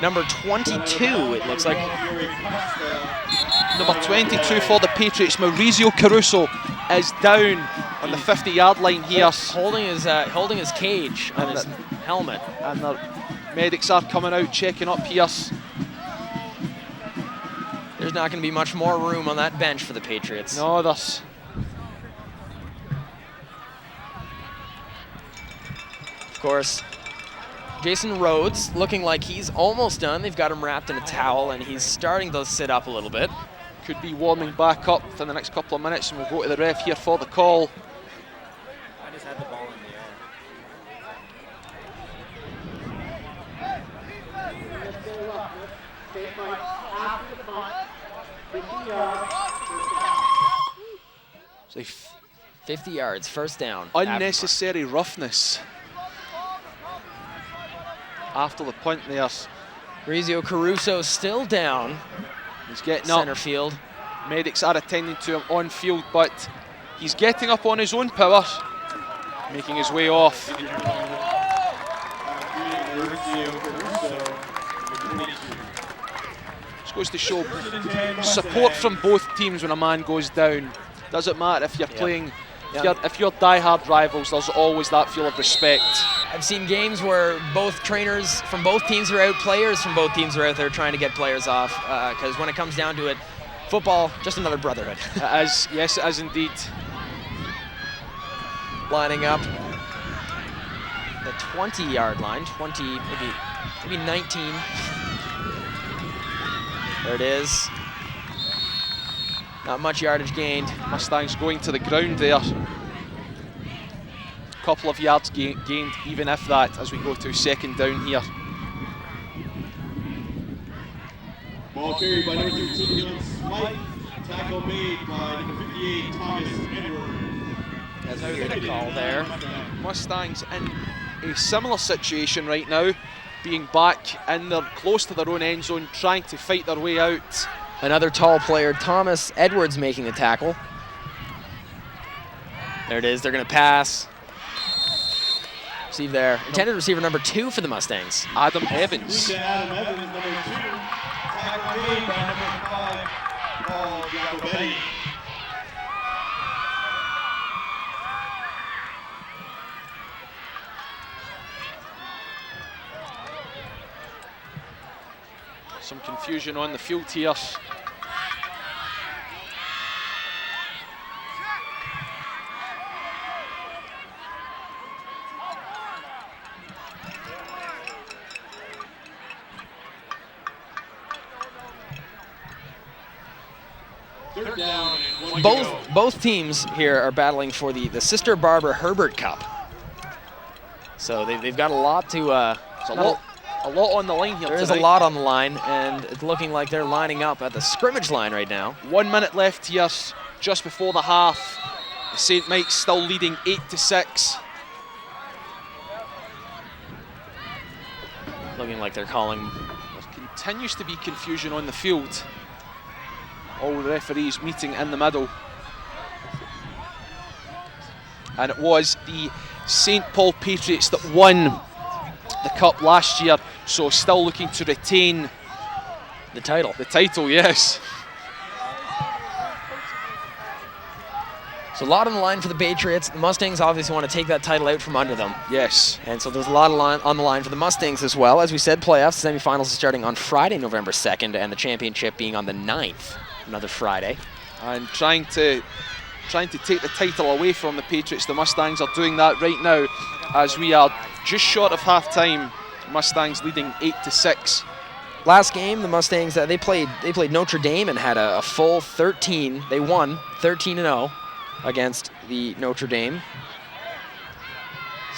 Number 22, it looks like. Number 22 for the Patriots, Maurizio Caruso, is down on the 50-yard line here. Holding his cage on his helmet. And the medics are coming out, checking up here. There's not going to be much more room on that bench for the Patriots. No, there's... Of course, Jason Rhodes looking like he's almost done. They've got him wrapped in a towel, and he's starting to sit up a little bit. Could be warming back up within the next couple of minutes, and we'll go to the ref here for the call. I just had the ball in the air. So 50 yards, first down. unnecessary roughness after the punt there. Maurizio Caruso still down. He's getting Center up. field. Medics are attending to him on field, but he's getting up on his own power, making his way off. This goes to show support from both teams when a man goes down. Doesn't matter if you're playing, if you're die-hard rivals, there's always that feel of respect. I've seen games where both trainers from both teams are out, players from both teams are out there trying to get players off, because when it comes down to it, football, just another brotherhood. Yes, it is indeed. Lining up the 20-yard line, 20, maybe 19. There it is. Not much yardage gained. Mustangs going to the ground there. Couple of yards gained, even if that, as we go to second down here. Ball carried by number 13, Dylan Smythe. Tackle made by number 58, Thomas Edwards. That's how they call there. Mustangs in a similar situation right now, being back in their close to their own end zone, trying to fight their way out. Another tall player, Thomas Edwards, making the tackle. There it is. They're going to pass. Receive there. Intended receiver number 2 for the Mustangs. Adam Evans. Adam Evans, number 2. Tackle made by number 5, Paul Giacobetti. Some confusion on the field here. Both teams here are battling for the Sister Barbara Herbert Cup. So they've got a lot to. A lot on the line here. There is a lot on the line, and it's looking like they're lining up at the scrimmage line right now. 1 minute left here, just before the half. St. Mike's still leading 8-6. Looking like they're calling. There continues to be confusion on the field. All the referees meeting in the middle. And it was the St. Paul Patriots that won the cup last year, so still looking to retain the title. The title, yes. So a lot on the line for the Patriots. The Mustangs obviously want to take that title out from under them. Yes. And so there's a lot on the line for the Mustangs as well. As we said, playoffs, semifinals is starting on Friday, November 2nd, and the championship being on the 9th, another Friday. And trying to trying to take the title away from the Patriots. The Mustangs are doing that right now as we are just short of half-time. Mustangs leading 8-6. Last game, the Mustangs, they played Notre Dame and had a full 13. They won 13-0 against the Notre Dame.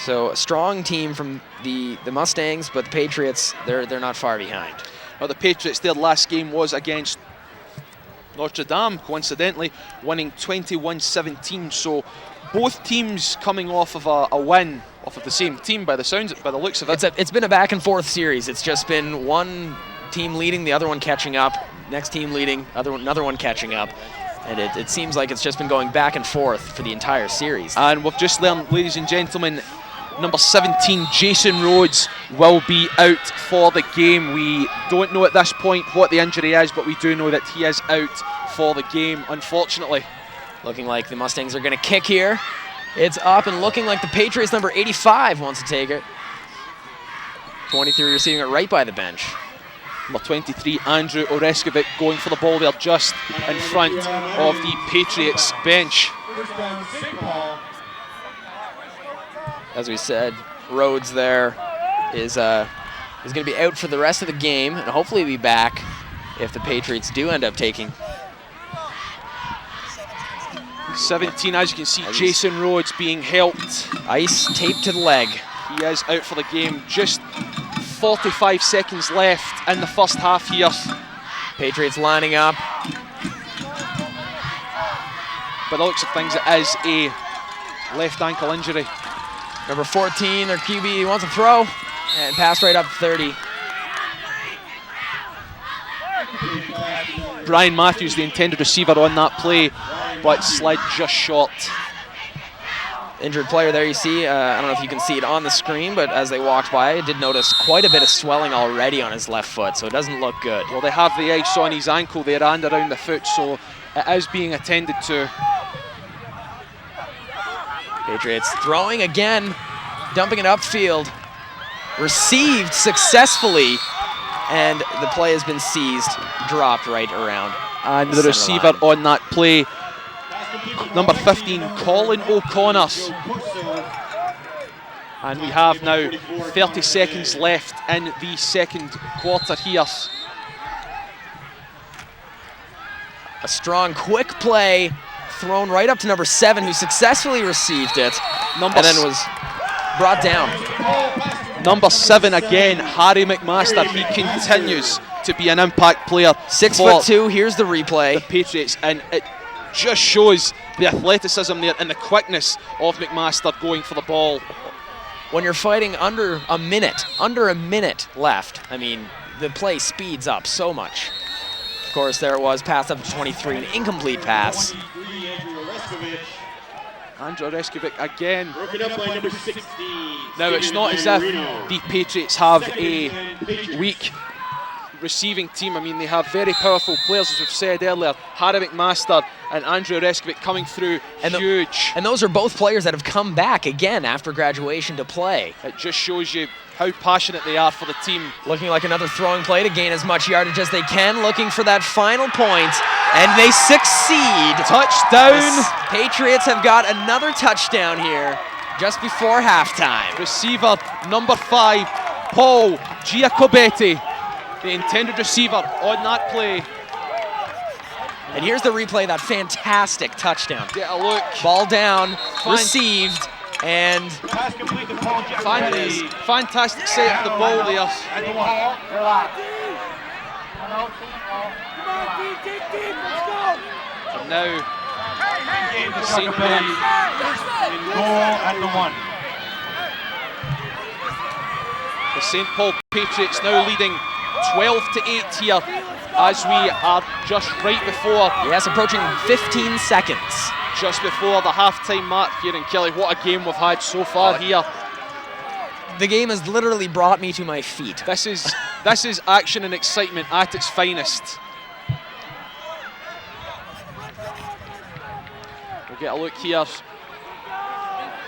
So a strong team from the Mustangs, but the Patriots, they're not far behind. Well, the Patriots, their last game was against Notre Dame, coincidentally, winning 21-17. So both teams coming off of a win, off of the same team by the looks of it. It's been a back and forth series. It's just been one team leading, the other one catching up, next team leading, another one catching up. And it seems like it's just been going back and forth for the entire series. And we've just learned, ladies and gentlemen, number 17, Jason Rhodes, will be out for the game. We don't know at this point what the injury is, but we do know that he is out for the game, unfortunately. Looking like the Mustangs are going to kick here. It's up and looking like the Patriots number 85 wants to take it. 23 receiving it right by the bench. Number 23, Andrew Oreskovic, going for the ball there just in front of the Patriots bench. As we said, Rhodes there is going to be out for the rest of the game, and hopefully be back if the Patriots do end up taking. 17, as you can see, Jason Rhodes being helped. Ice taped to the leg. He is out for the game. Just 45 seconds left in the first half here. Patriots lining up. By the looks of things, it is a left ankle injury. Number 14, their QB, he wants to throw, and pass right up 30. Brian Matthews, the intended receiver on that play, but slid just short. Injured player there you see, I don't know if you can see it on the screen, but as they walked by, I did notice quite a bit of swelling already on his left foot, so it doesn't look good. Well, they have the ice on his ankle there and around the foot, so it is being attended to. Patriots throwing again, dumping it upfield. Received successfully, and the play has been seized, dropped right around. And the receiver on that play, number 15, Colin O'Connor. And we have now 30 seconds left in the second quarter here. A strong, quick play thrown right up to number 7, who successfully received it, and then was brought down. Number 7 again, Harry McMaster. He continues to be an impact player. 6'2", here's the replay. The Patriots, and it just shows the athleticism there and the quickness of McMaster going for the ball. When you're fighting under a minute left, I mean, the play speeds up so much. Of course, there it was, pass up to 23, an incomplete pass. Andrew Oreskovic again. Broken up by number 16. Now, it's not as if the Patriots have a weak receiving team. I mean, they have very powerful players, as we've said earlier. Harry McMaster and Andrew Oreskovic coming through, huge. And those are both players that have come back again after graduation to play. It just shows you how passionate they are for the team. Looking like another throwing play to gain as much yardage as they can, looking for that final point, and they succeed. Touchdown! The Patriots have got another touchdown here just before halftime. Receiver number 5, Paul Giacobetti, the intended receiver on that play. And here's the replay, that fantastic touchdown. Get a look. Ball down, received, and fantastic set of the ball there. And now, St. Paul Goal at the 1. The St. Paul Patriots now leading 12-8 here, as we are just right before. Yes, approaching 15 seconds. Just before the halftime mark here in Kelly. What a game we've had so far here. The game has literally brought me to my feet. This is action and excitement at its finest. We'll get a look here.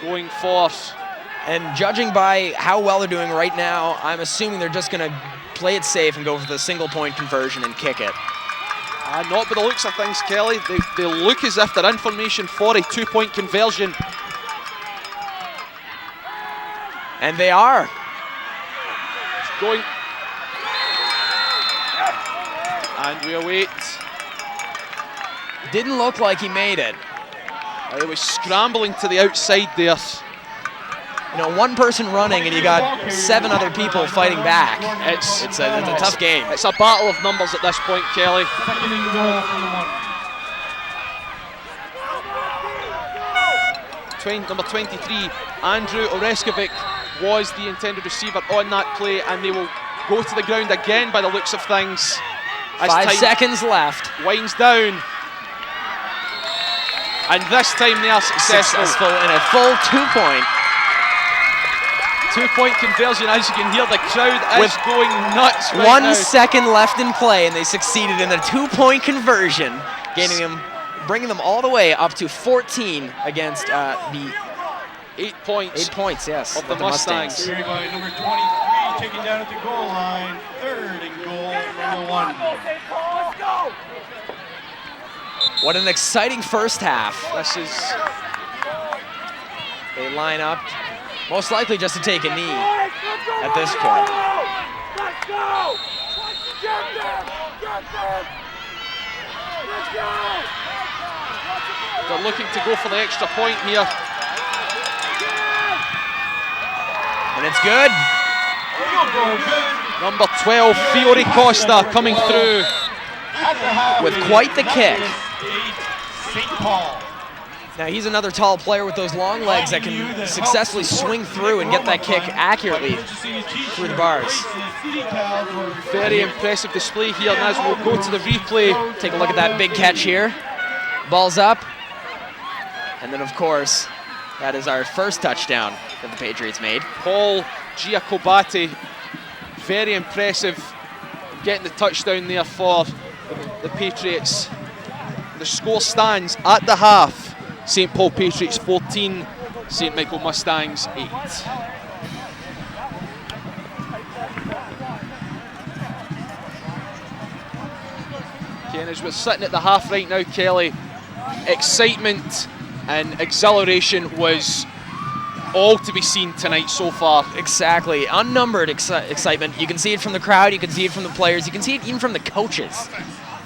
Going for. And judging by how well they're doing right now, I'm assuming they're just going to play it safe and go for the single point conversion and kick it. Not by the looks of things, Kelly. They look as if they're in formation for a 2-point conversion. And they are. It's going. And we await. Didn't look like he made it. He was scrambling to the outside there. You know, one person running and you got 7 other people fighting back. It's a tough game. It's a battle of numbers at this point, Kelly. Number 23, Andrew Oreskovic was the intended receiver on that play, and they will go to the ground again by the looks of things. As 5 time seconds left. winds down. And this time they are successful. In a full 2-point. 2-point conversion, as you can hear, the crowd is going nuts right 1 now. second left in play, and they succeeded in a 2-point conversion, bringing them all the way up to 14 against the 8 points. 8 points, yes, of the Mustangs. Carried by number 23, taken down at the goal line. 3rd and goal, number 1. What an exciting first half. This is They line up, most likely just to take a knee at this point. Let's go! Get them! Get them! Let's go! they're looking to go for the extra point here. And it's good. Number 12, Fiore Costa coming through. With quite the kick. St. Paul. Now he's another tall player with those long legs that can successfully swing through and get that kick accurately through the bars. Very impressive display here, and as we'll go to the replay, Take a look at that big catch here. Ball's up. And then of course, that is our first touchdown that the Patriots made. Paul Giacobatti, very impressive getting the touchdown there for the Patriots. The score stands at the half. St. Paul Patriots 14, St. Michael Mustangs 8. Again, as we're sitting at the half right now, Kelly, excitement and exhilaration was all to be seen tonight so far. Exactly, unnumbered excitement. You can see it from the crowd, you can see it from the players, you can see it even from the coaches.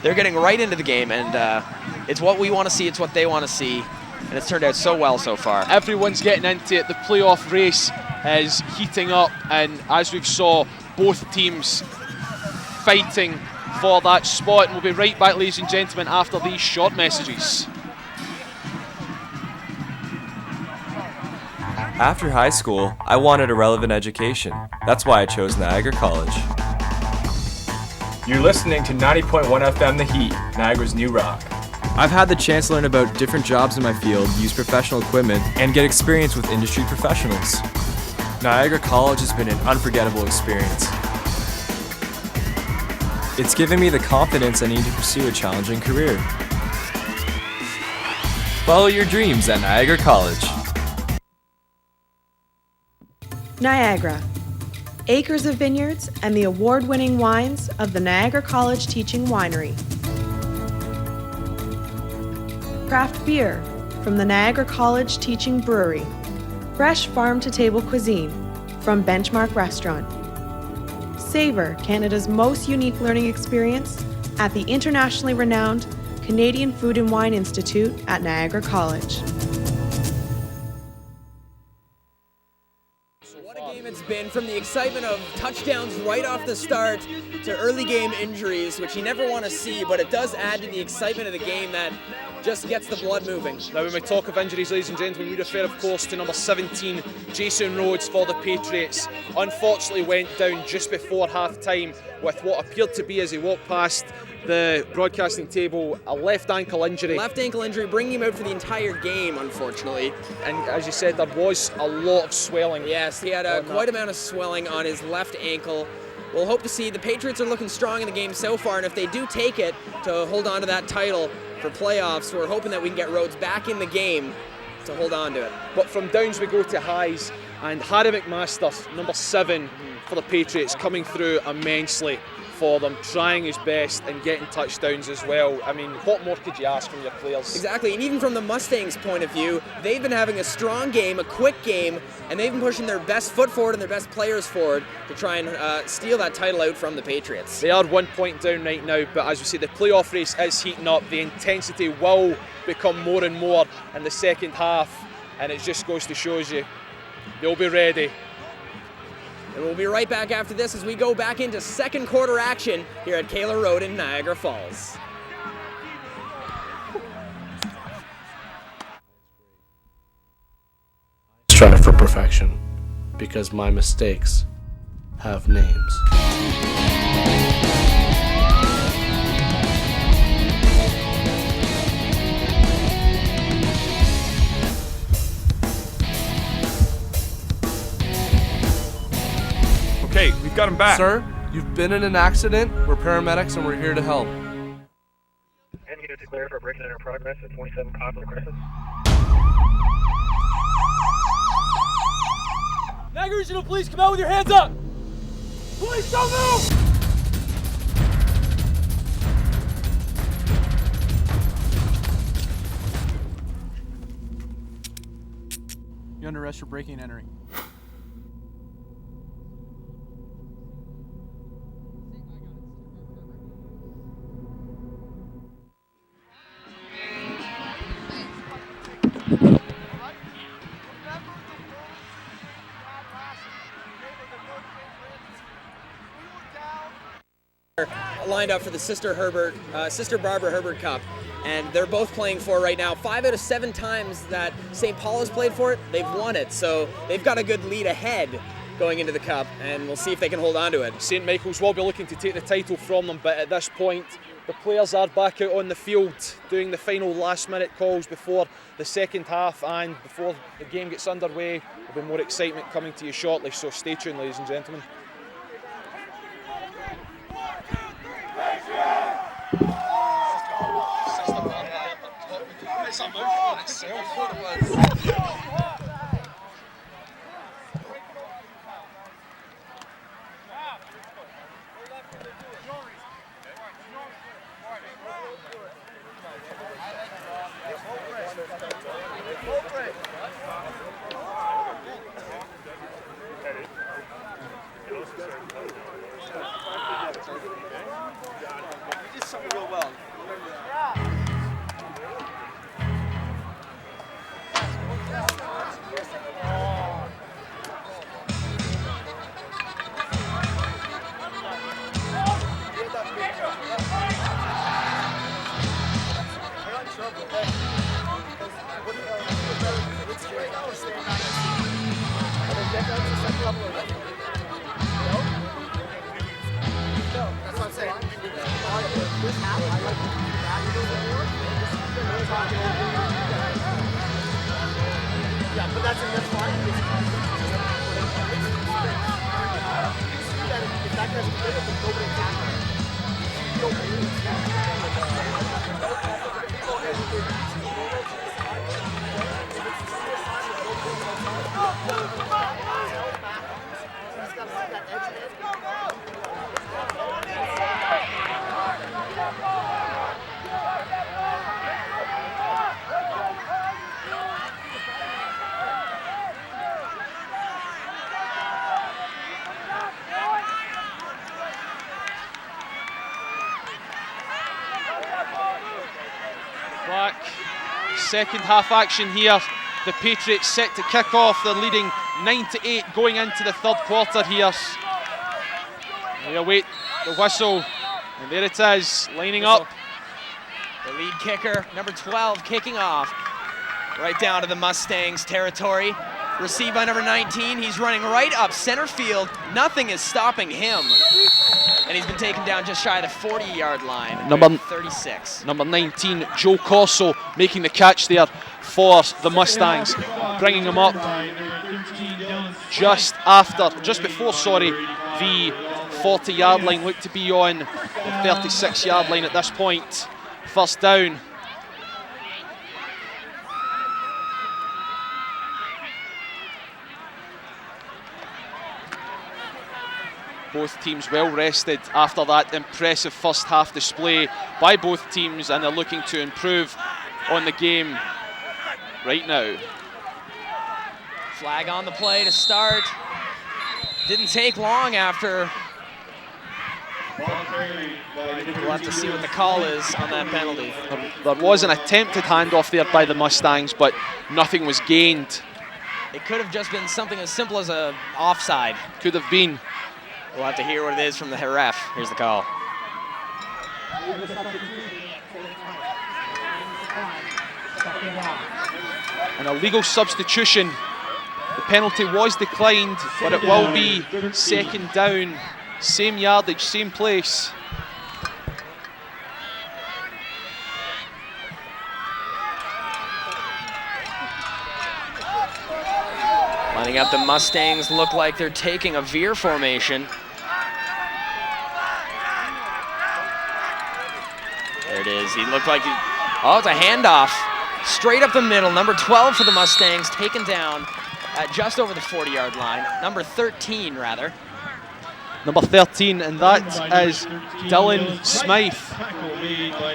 They're getting right into the game, and it's what we want to see, it's what they want to see, and it's turned out so well so far. Everyone's getting into it. The playoff race is heating up, and as we've saw, both teams fighting for that spot. And we'll be right back, ladies and gentlemen, after these short messages. After high school, I wanted a relevant education. That's why I chose Niagara College. You're listening to 90.1 FM The Heat, Niagara's new rock. I've had the chance to learn about different jobs in my field, use professional equipment, and get experience with industry professionals. Niagara College has been an unforgettable experience. It's given me the confidence I need to pursue a challenging career. Follow your dreams at Niagara College. Niagara. Acres of vineyards and the award-winning wines of the Niagara College Teaching Winery. Craft beer from the Niagara College Teaching Brewery. Fresh farm-to-table cuisine from Benchmark Restaurant. Savor Canada's most unique learning experience at the internationally renowned Canadian Food and Wine Institute at Niagara College. It's been from the excitement of touchdowns right off the start to early game injuries, which you never want to see, but it does add to the excitement of the game that just gets the blood moving. Now, when we talk of injuries, ladies and gentlemen, we refer, of course, to number 17, Jason Rhodes for the Patriots. Unfortunately went down just before half-time with what appeared to be, as he walked past the broadcasting table, a left ankle injury. Left ankle injury, bringing him out for the entire game, unfortunately. And as you said, there was a lot of swelling. Yes, he had quite amount of swelling on his left ankle. We'll hope to see. The Patriots are looking strong in the game so far, and if they do take it to hold on to that title for playoffs, we're hoping that we can get Rhodes back in the game to hold on to it. But from downs we go to highs, and Harry McMaster, number 7 for the Patriots, coming through immensely. for them, trying his best and getting touchdowns as well. I mean, what more could you ask from your players? Exactly, and even from the Mustangs' point of view, they've been having a strong game, a quick game, and they've been pushing their best foot forward and their best players forward to try and steal that title out from the Patriots. They are 1 point down right now, but as we say, the playoff race is heating up. The intensity will become more and more in the second half, and it just goes to show you they'll be ready. And we'll be right back after this as we go back into second quarter action here at Kaler Road in Niagara Falls. Strive for perfection, because my mistakes have names. Okay, we've got him back. Sir, you've been in an accident. We're paramedics and we're here to help. And unit declared for breaking in progress at 27 Conklin Crescent. Niagara Regional Police, come out with your hands up! Police, don't move! You're under arrest for breaking and entering. Lined up for the Sister Barbara Herbert Cup, and they're both playing for it right now. 5 out of 7 times that St. Paul has played for it, they've won it, so they've got a good lead ahead going into the Cup, and we'll see if they can hold on to it. St. Michael's will be looking to take the title from them, but at this point the players are back out on the field doing the final last minute calls before the second half, and before the game gets underway there'll be more excitement coming to you shortly, so stay tuned, ladies and gentlemen. It's a mouthful in itself. Second half action here. The Patriots set to kick off. They're leading 9-8 going into the third quarter here. We await the whistle, and there it is, lining up. The lead kicker, number 12, kicking off right down to the Mustangs territory. Received by number 19. He's running right up center field. Nothing is stopping him. And he's been taken down just shy of the 40-yard line. Number 36. Number 19, Joe Corso, making the catch there for the Mustangs, bringing him up just before, the 40-yard line. Looked to be on the 36-yard line at this point. First down. Both teams well rested after that impressive first half display by both teams, and they're looking to improve on the game right now. Flag on the play to start. Didn't take long after. We'll have to see what the call is on that penalty. There was an attempted handoff there by the Mustangs, but nothing was gained. It could have just been something as simple as a offside. Could have been. We'll have to hear what it is from the ref. Here's the call. An illegal substitution. The penalty was declined, but it will be second down. Same yardage, same place. Lining up, the Mustangs look like they're taking a veer formation. There it is. He looked like oh, it's a handoff. Straight up the middle. Number 12 for the Mustangs, taken down at just over the 40-yard line. Number 13, rather. Number 13, and that is Dylan Smythe.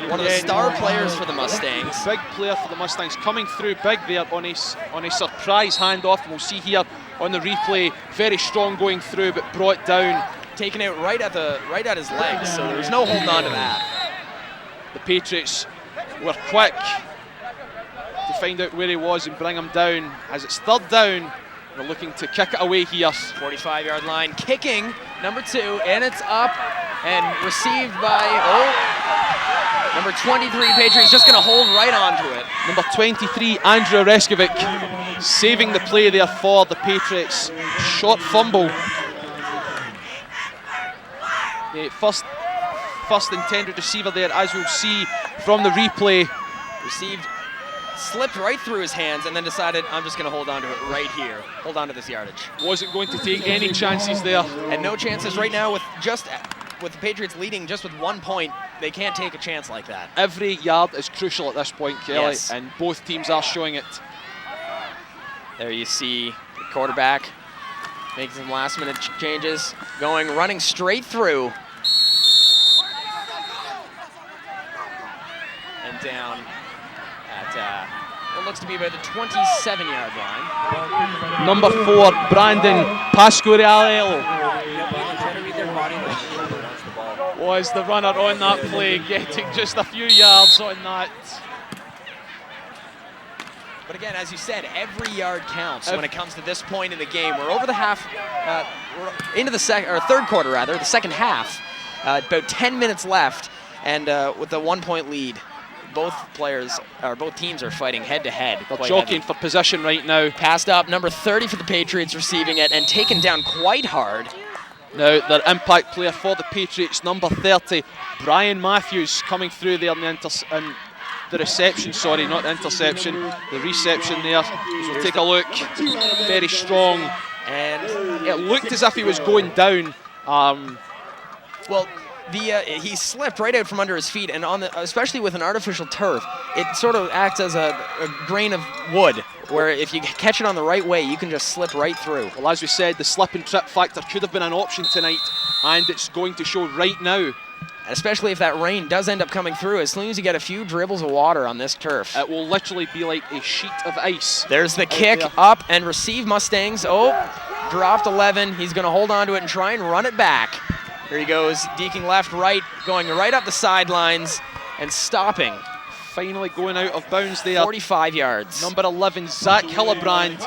One of the star players for the Mustangs. Big player for the Mustangs, coming through big there on a surprise handoff. We'll see here on the replay, very strong going through, but brought down. Taken out right at his legs, so there was no holding on to that. The Patriots were quick to find out where he was and bring him down. As it's third down, they're looking to kick it away here. 45-yard line, kicking, number 2, and it's up and received by, number 23, Patriots just going to hold right onto it. Number 23, Andrew Reskovic, saving the play there for the Patriots. Short fumble. The first intended receiver there, as we'll see from the replay. Slipped right through his hands and then decided, I'm just going to hold on to it right here. Hold on to this yardage. Wasn't going to take any chances there. And no chances right now with the Patriots leading just with 1 point. They can't take a chance like that. Every yard is crucial at this point, Kelly, yes. And both teams are showing it. There you see the quarterback making some last-minute changes, running straight through. And down at what looks to be about the 27-yard line. Number 4, Brandon Pasquariello was the runner on that play, getting just a few yards on that. But again, as you said, every yard counts when it comes to this point in the game. We're over the half, we're into the third quarter rather, the second half. About 10 minutes left, and with the 1 point lead. Both teams are fighting head to head. They're jockeying for possession right now. Passed up, number 30 for the Patriots receiving it and taken down quite hard. Now their impact player for the Patriots, number 30, Brian Matthews, coming through there in the reception, sorry, not the interception, the reception there. So we'll take a look. Very strong, and it looked as if he was going down. Well, he slipped right out from under his feet, and especially with an artificial turf, it sort of acts as a grain of wood, where if you catch it on the right way, you can just slip right through. Well, as we said, the slip and trip factor could have been an option tonight, and it's going to show right now. Especially if that rain does end up coming through, as soon as you get a few dribbles of water on this turf. It will literally be like a sheet of ice. There's the kick up and receive Mustangs. Oh, dropped 11. He's going to hold on to it and try and run it back. Here he goes, deking left, right, going right up the sidelines and stopping. Finally going out of bounds there. 45 yards. Number 11, Zach Hillebrand,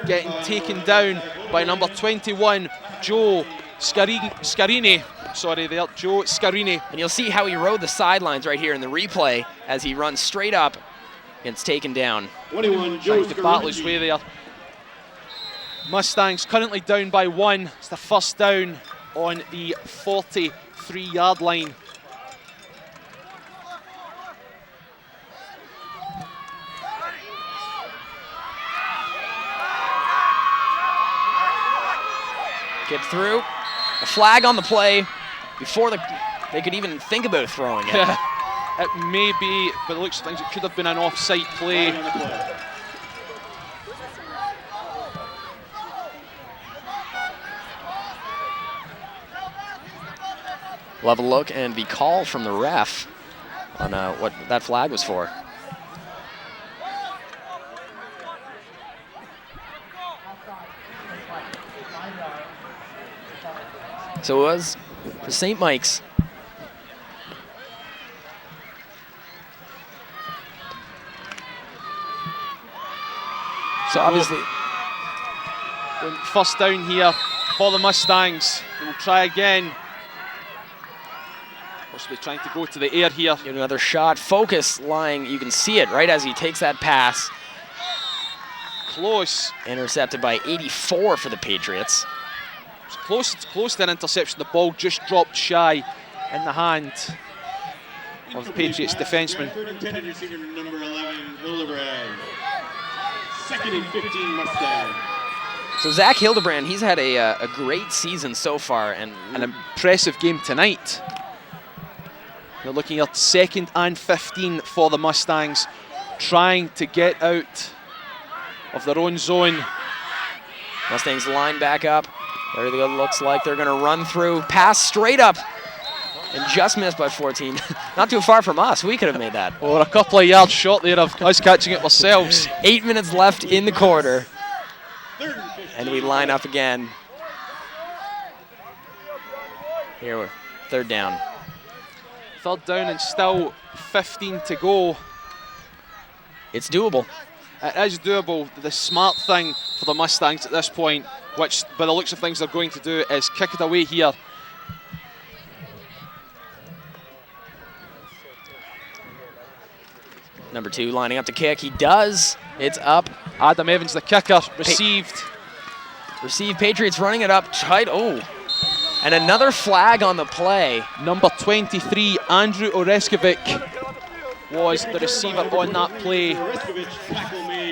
getting taken down by number 21, Joe Scarini. Sorry there, Joe Scarini. And you'll see how he rode the sidelines right here in the replay as he runs straight up and it's taken down. 21, Trying to battle his way there. Mustangs currently down by 1. It's the first down on the 43-yard line. Get through. A flag on the play before they could even think about throwing it. It may be, but it looks like it could have been an off-site play. We'll have a look and the call from the ref on what that flag was for. So it was for St. Mike's. So obviously, first down here for the Mustangs. They will try again. Possibly trying to go to the air here. Get another shot. Focus lying. You can see it right as he takes that pass. Close. Intercepted by 84 for the Patriots. It's close to an interception. The ball just dropped shy in the hand of the Patriots defenseman. Third and 10 receiver number 11, Hildebrand. Second and 15, Mustang. So Zach Hildebrand, he's had a great season so far, and an impressive game tonight. You're looking at 2nd and 15 for the Mustangs, trying to get out of their own zone. Mustangs line back up. There it looks like they're going to run through, pass straight up, and just missed by 14. Not too far from us. We could have made that. Well, we're a couple of yards short there of us catching it ourselves. 8 minutes left in the quarter. And we line up again. Here we're 3rd down. 3rd down and still 15 to go. It's doable. It is doable. The smart thing for the Mustangs at this point, which by the looks of things they're going to do, is kick it away here. Number 2 lining up to kick. He does. It's up. Adam Evans, the kicker, received. Received. Patriots running it up tight. Oh. And another flag on the play. Number 23, Andrew Oreskovic, was the receiver on that play.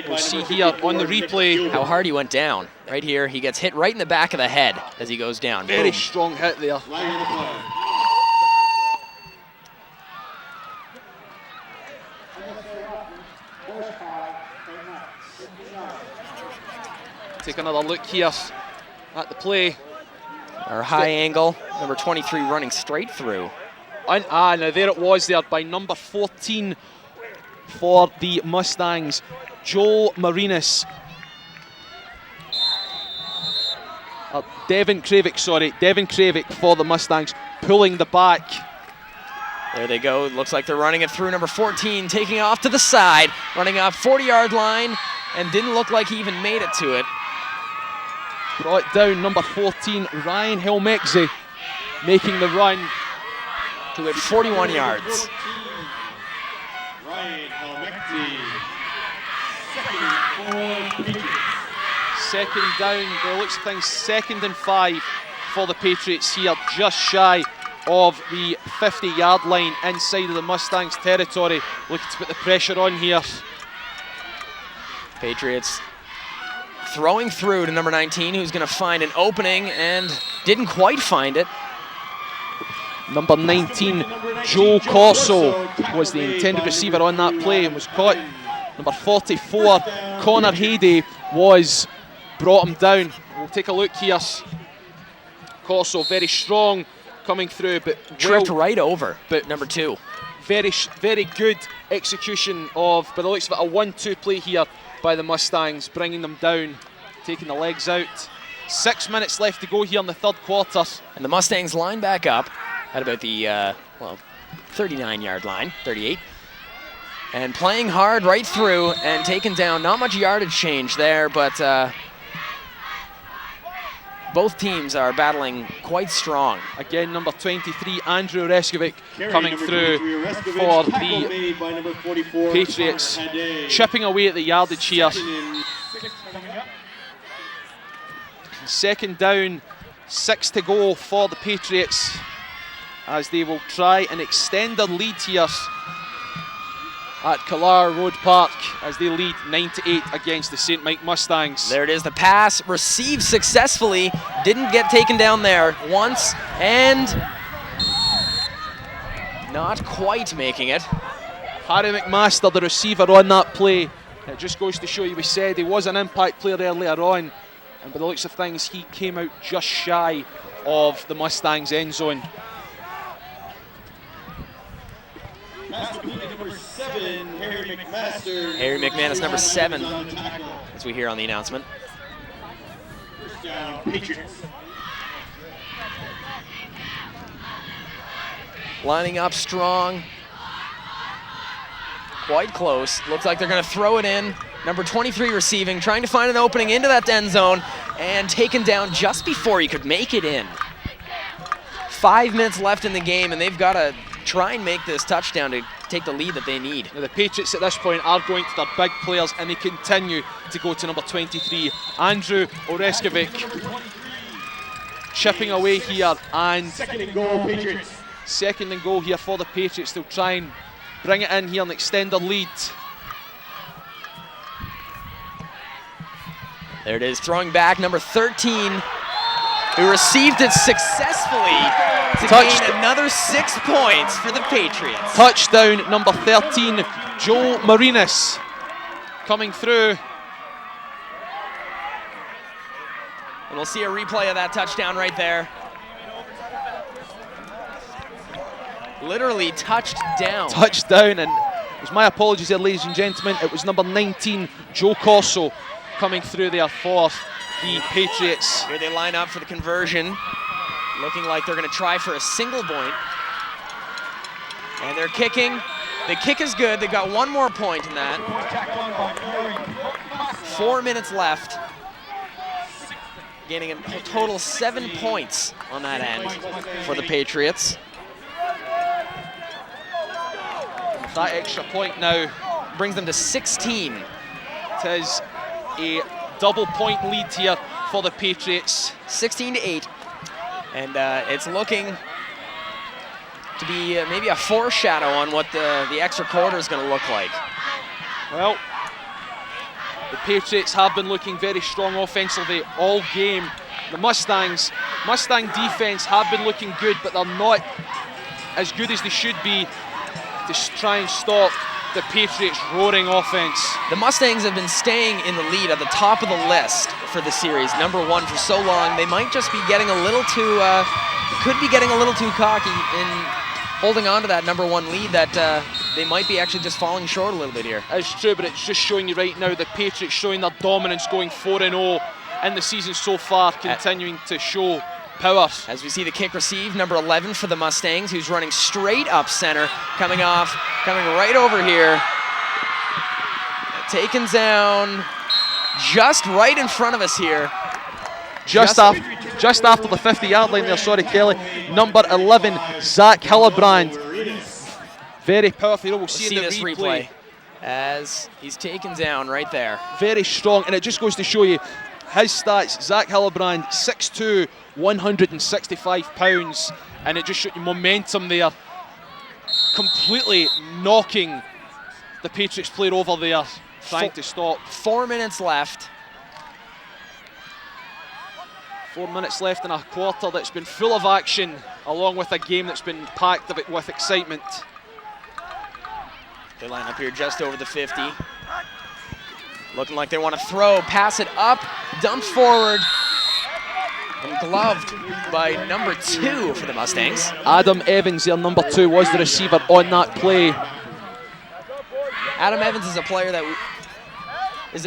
We'll see here on the replay how hard he went down. Right here, he gets hit right in the back of the head as he goes down. Very Boom. strong hit there. Take another look here at the play. Our high angle, number 23 running straight through. And, now there it was there by number 14 for the Mustangs, Joel Marinas. Devin Kravic for the Mustangs, pulling the back. There they go. Looks like they're running it through. Number 14 taking off to the side, running off 40-yard line, and didn't look like he even made it to it. Brought down number 14, Ryan Helmexi, making the run to it 41 yards. Ryan Helmexi. Second down, by the looks of things, 2nd and 5 for the Patriots here, just shy of the 50-yard line inside of the Mustangs territory. Looking to put the pressure on here. Patriots throwing through to number 19, who's going to find an opening and didn't quite find it. Number 19, Joe Corso, was the intended receiver on that play and was caught. Number 44, Connor Hayday, brought him down. We'll take a look here. Corso very strong coming through, but tripped right over. But number 2, very good execution of, by the looks of it, a 1-2 play here by the Mustangs, bringing them down, taking the legs out. 6 minutes left to go here in the 3rd quarter. And the Mustangs line back up at about the 39-yard line, 38. And playing hard right through and taking down, not much yardage change there, but both teams are battling quite strong. Again, number 23, Andrew Reskovic, coming through for the Patriots, chipping away at the yardage here. 2nd down, 6 to go for the Patriots, as they will try and extend their lead here at Killar Road Park, as they lead 9-8 against the St. Mike Mustangs. There it is, the pass received successfully, didn't get taken down there once, and not quite making it. Harry McMaster, the receiver on that play. It just goes to show you, we said he was an impact player earlier on, and by the looks of things, he came out just shy of the Mustangs' end zone. Pass complete to number 7, Harry McMaster. Harry McManus, number 7, as we hear on the announcement. First down, Patriots. Lining up strong. Quite close. Looks like they're going to throw it in. Number 23 receiving, trying to find an opening into that end zone, and taken down just before he could make it in. 5 minutes left in the game, and they've got to try and make this touchdown to take the lead that they need. Now the Patriots at this point are going to their big players, and they continue to go to number 23, Andrew Oreskovic. Chipping away here, and second and goal, Patriots. Second and goal here for the Patriots. They'll try and bring it in here and extend their lead. There it is, throwing back, number 13, who received it successfully to gain another 6 points for the Patriots. Touchdown, number 13, Joe Marinas, coming through. And we'll see a replay of that touchdown right there. Literally touched down. Touchdown, and it was my apologies there, ladies and gentlemen. It was number 19, Joe Corso, coming through there for the Patriots. Here they line up for the conversion. Looking like they're going to try for a single point. And they're kicking. The kick is good. They've got 1 more point in that. 4 minutes left. Gaining a total 7 points on that end for the Patriots. That extra point now brings them to 16. It is a double point lead here for the Patriots. 16-8. And it's looking to be maybe a foreshadow on what the extra quarter is going to look like. Well, the Patriots have been looking very strong offensively all game. The Mustang defense have been looking good, but they're not as good as they should be to try and stop the Patriots' roaring offense. The Mustangs have been staying in the lead at the top of the list for the series, number 1 for so long. They might just be getting a little too, could be getting a little too cocky in holding on to that number 1 lead that they might be actually just falling short a little bit here. It's true, but it's just showing you right now the Patriots showing their dominance, going 4-0 in the season so far, continuing to show power. As we see the kick received, number 11 for the Mustangs, who's running straight up center, coming right over here. Taken down just right in front of us here. Just after the 50-yard line there, sorry Kelly. Number 11, Zach Hillebrand. Very powerful. We'll see this replay as he's taken down right there. Very strong, and it just goes to show you his stats. Zach Hillebrand, 6'2", 165 pounds, and it just showed you momentum there. Completely knocking the Patriots player over there, trying to stop. 4 minutes left. 4 minutes left in a quarter that's been full of action, along with a game that's been packed with excitement. They line up here just over the 50. Looking like they want to throw, pass it up, dumped forward, and gloved by number 2 for the Mustangs. Adam Evans, their number 2, was the receiver on that play. Adam Evans is a player that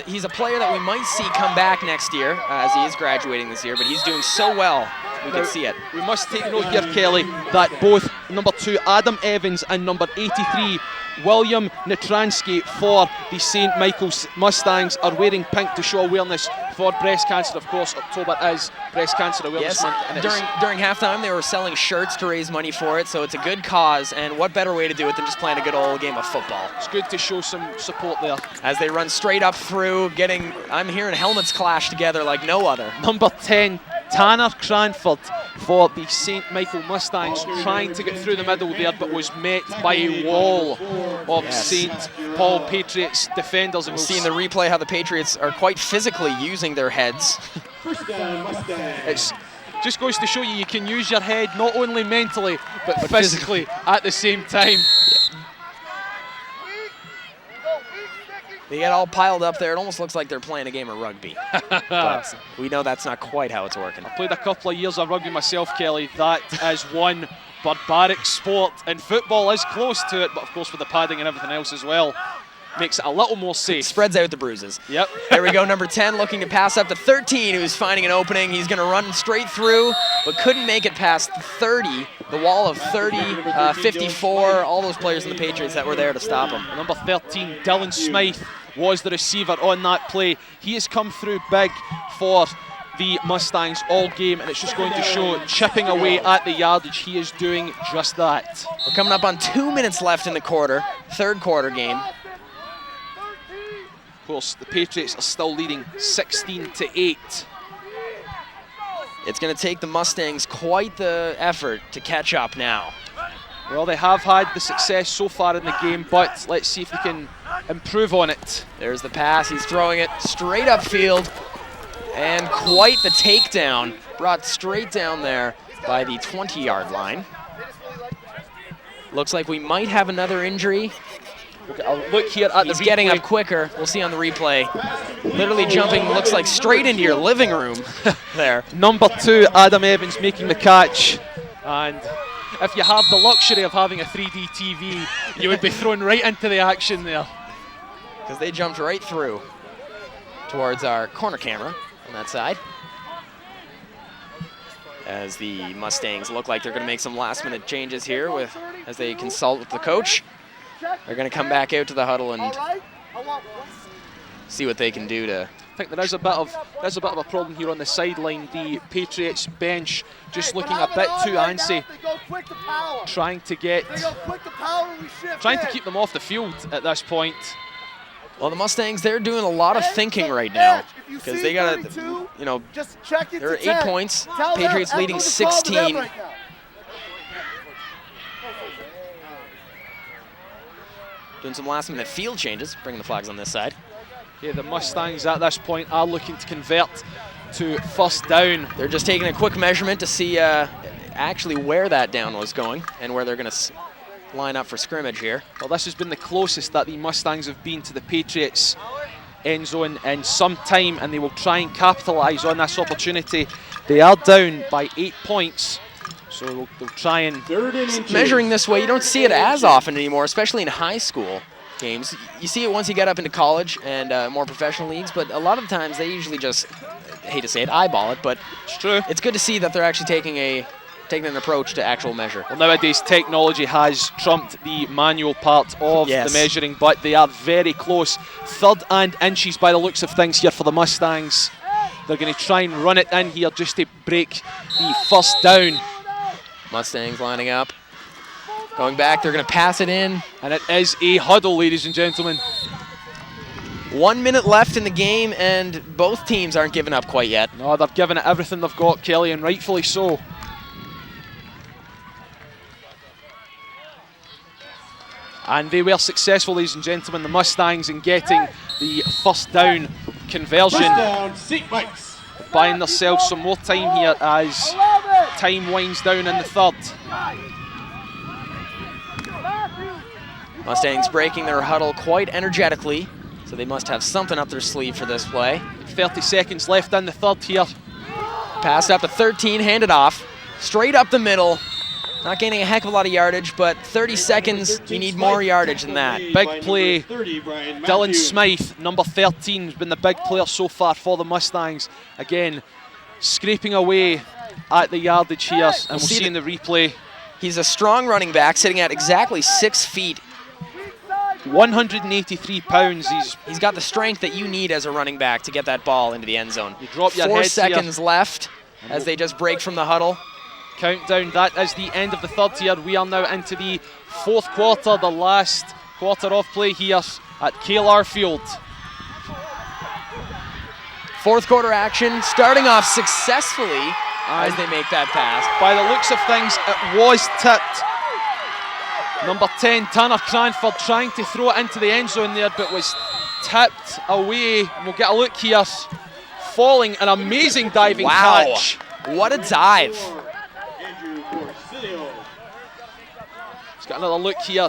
he's a player that we might see come back next year, as he is graduating this year, but he's doing so well, we can see it. We must take note here, Kelly, that both number 2, Adam Evans, and number 83, William Netransky, for the St. Michael's Mustangs, are wearing pink to show awareness for breast cancer. Of course, October is Breast Cancer Awareness Month. And during halftime, they were selling shirts to raise money for it, so it's a good cause, and what better way to do it than just playing a good old game of football. It's good to show some support there. As they run straight up through, I'm hearing helmets clash together like no other. Number 10, Tanner Cranford for the St. Michael Mustangs, trying to get through the middle there, but was met by a wall of St. Paul Patriots defenders. And we'll see in the replay how the Patriots are quite physically using their heads. It just goes to show you can use your head not only mentally, but physically at the same time. They get all piled up there. It almost looks like they're playing a game of rugby. But we know that's not quite how it's working. I played a couple of years of rugby myself, Kelly. That is one barbaric sport, and football is close to it, but of course with the padding and everything else as well, makes it a little more safe. Spreads out the bruises. Yep. There we go, number 10 looking to pass up to 13, who's finding an opening. He's going to run straight through, but couldn't make it past 30, the wall of 30, 54, all those players in the Patriots that were there to stop him. Number 13, Dylan Smythe, was the receiver on that play. He has come through big for the Mustangs all game, and it's just going to show, chipping away at the yardage. He is doing just that. We're coming up on 2 minutes left in the quarter, third quarter game. Of course, the Patriots are still leading 16-8. It's going to take the Mustangs quite the effort to catch up now. Well, they have had the success so far in the game, but let's see if they can improve on it. There's the pass. He's throwing it straight upfield, and quite the takedown, brought straight down there by the 20-yard line. Looks like we might have another injury. I'll look here at He's the replay. getting up quicker. We'll see on the replay. Literally jumping, looks like straight into your living room there. Number 2, Adam Evans, making the catch. And if you have the luxury of having a 3D TV, you would be thrown right into the action there. Because they jumped right through towards our corner camera on that side. As the Mustangs look like they're going to make some last-minute changes here as they consult with the coach. They're going to come back out to the huddle and see what they can do to. I think there is a bit of a problem here on the sideline. The Patriots bench just looking a bit too antsy, trying to keep them off the field at this point. Well, the Mustangs, they're doing a lot of thinking right now because they got to, they're at 8 points. Patriots leading 16. Doing some last-minute field changes, bringing the flags on this side. Yeah, the Mustangs at this point are looking to convert to first down. They're just taking a quick measurement to see actually where that down was going and where they're going to line up for scrimmage here. Well, this has been the closest that the Mustangs have been to the Patriots end zone in some time, and they will try and capitalise on this opportunity. They are down by 8 points. So they'll try and... Measuring this way, you don't see it as often anymore, especially in high school games. You see it once you get up into college and more professional leagues, but a lot of the times they usually just, I hate to say it, eyeball it, but it's true. It's good to see that they're actually taking an approach to actual measure. Well, nowadays technology has trumped the manual part of the measuring, but they are very close. 3rd and inches by the looks of things here for the Mustangs. They're going to try and run it in here just to break the first down. Mustangs lining up. Going back, they're going to pass it in. And it is a huddle, ladies and gentlemen. 1 minute left in the game, and both teams aren't giving up quite yet. No, they've given it everything they've got, Kelly, and rightfully so. And they were successful, ladies and gentlemen, the Mustangs, in getting the first down conversion. Buying themselves some more time here as time winds down in the 3rd. Mustangs breaking their huddle quite energetically, so they must have something up their sleeve for this play. 30 seconds left in the 3rd here. Pass up to 13, handed off. Straight up the middle. Not gaining a heck of a lot of yardage, but 30 seconds, you need more yardage than that. Big play. Dylan Smythe, number 13, has been the big player so far for the Mustangs. Again, scraping away at the yardage here, and we'll see in the replay. He's a strong running back, sitting at exactly 6 feet. 183 pounds. He's got the strength that you need as a running back to get that ball into the end zone. You drop your 4 head seconds here. left as they just break from the huddle. Countdown, that is the end of the 3rd here. We are now into the 4th quarter, the last quarter of play here at KLR Field. 4th quarter action, starting off successfully as they make that pass. By the looks of things, it was tipped. Number 10, Tanner Cranford, trying to throw it into the end zone there, but was tipped away. We'll get a look here. Falling, an amazing diving catch. What a dive. Got another look here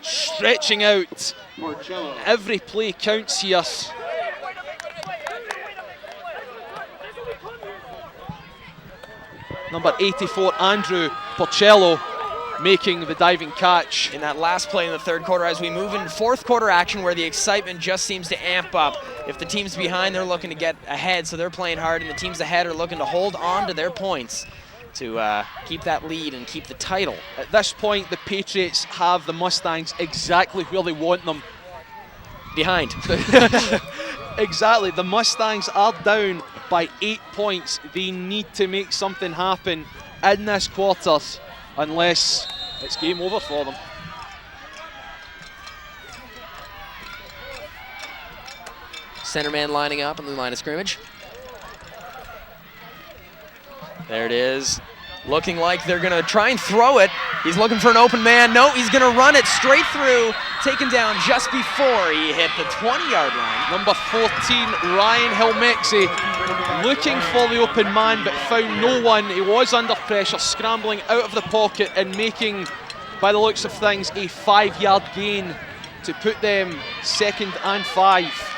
stretching out. Marcello. Every play counts here. Number 84, Andrew Porcello, making the diving catch. In that last play in the third quarter, as we move into fourth quarter action where the excitement just seems to amp up. If the team's behind, they're looking to get ahead, so they're playing hard, and the teams ahead are looking to hold on to their points to keep that lead and keep the title. At this point, the Patriots have the Mustangs exactly where they want them. Behind. Exactly, the Mustangs are down by 8 points. They need to make something happen in this quarter, unless it's game over for them. Center man lining up on the line of scrimmage. There it is. Looking like they're going to try and throw it. He's looking for an open man. No, he's going to run it straight through, taken down just before he hit the 20-yard line. Number 14, Ryan Helmexi, looking for the open man but found no one. He was under pressure, scrambling out of the pocket and making, by the looks of things, a 5-yard gain to put them 2nd and 5.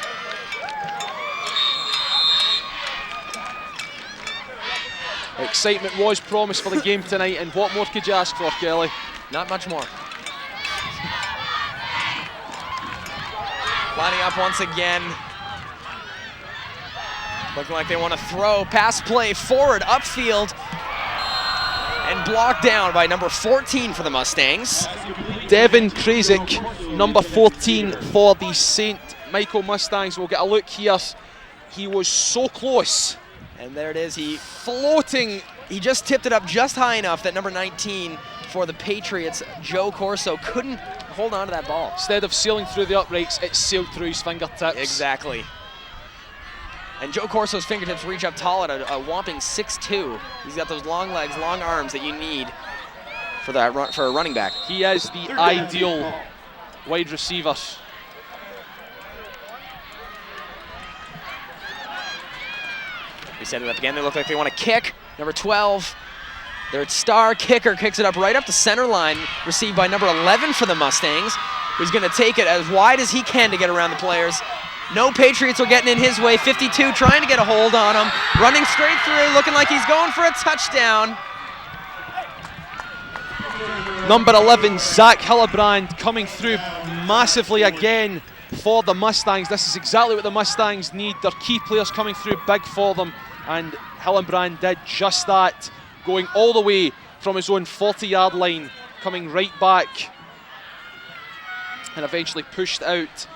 Excitement was promised for the game tonight, and what more could you ask for, Kelly? Not much more. Lining up once again. Looking like they want to throw. Pass play forward, upfield. And blocked down by number 14 for the Mustangs. Devin Krasick, number 14 for the St. Michael Mustangs. We'll get a look here. He was so close. And there it is, he floating. He just tipped it up just high enough that number 19 for the Patriots, Joe Corso, couldn't hold on to that ball. Instead of sailing through the uprights, it sailed through his fingertips. Exactly. And Joe Corso's fingertips reach up tall at a whopping 6'2". He's got those long legs, long arms that you need for that for a running back. He is the ideal wide receiver. We set it up again. They look like they want to kick. Number 12, their star kicker, kicks it up right up the center line, received by number 11 for the Mustangs, who's going to take it as wide as he can to get around the players. No Patriots are getting in his way. 52 trying to get a hold on him. Running straight through, looking like he's going for a touchdown. Number 11, Zach Hillebrand, coming through massively again for the Mustangs. This is exactly what the Mustangs need. Their key players coming through big for them, and Hillebrand did just that, going all the way from his own 40-yard line, coming right back, and eventually pushed out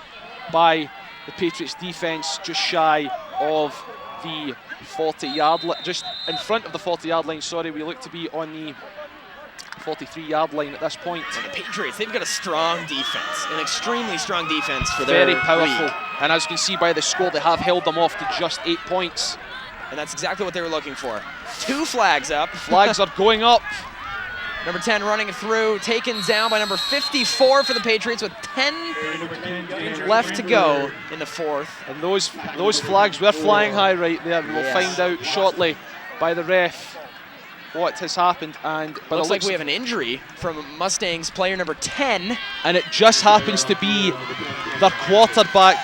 by the Patriots defense just shy of the 40-yard line, just in front of the 40-yard line, sorry. We look to be on the 43-yard line at this point. And the Patriots, they've got a strong defense, an extremely strong defense for their Very powerful. League. And as you can see by the score, they have held them off to just 8 points. And that's exactly what they were looking for. 2 flags up. Flags are going up. Number 10 running through, taken down by number 54 for the Patriots with 10 left to go in the fourth. And those flags were flying high right there. We'll find out shortly by the ref what has happened. And looks like we have an injury from Mustangs player number 10. And it just happens to be their quarterback,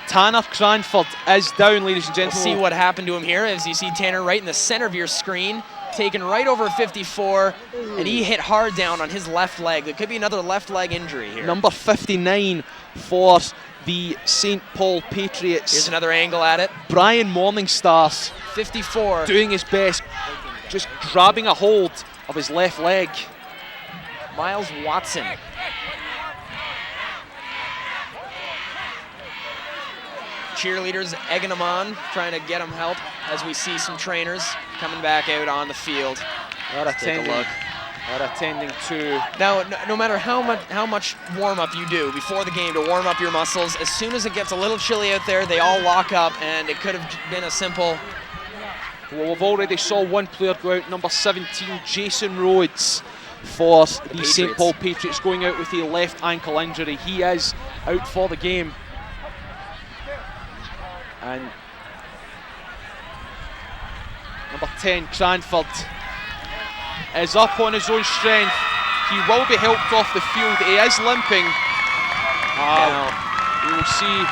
Tanner Cranford, is down, ladies and gentlemen. We'll see what happened to him here as you see Tanner right in the center of your screen, taken right over 54, and he hit hard down on his left leg. There could be another left leg injury here. Number 59 for the St. Paul Patriots. Here's another angle at it. Brian Morningstar, 54, doing his best, just grabbing a hold of his left leg. Miles Watson. Cheerleaders egging him on, trying to get him help as we see some trainers coming back out on the field. Take a look. They're attending to. Now, no matter how much warm-up you do before the game to warm up your muscles, as soon as it gets a little chilly out there, they all lock up, and it could have been a simple. Well, we've already saw one player go out, number 17, Jason Rhodes, for the St. Paul Patriots, going out with a left ankle injury. He is out for the game. And number 10, Cranford, is up on his own strength. He will be helped off the field. He is limping, We will see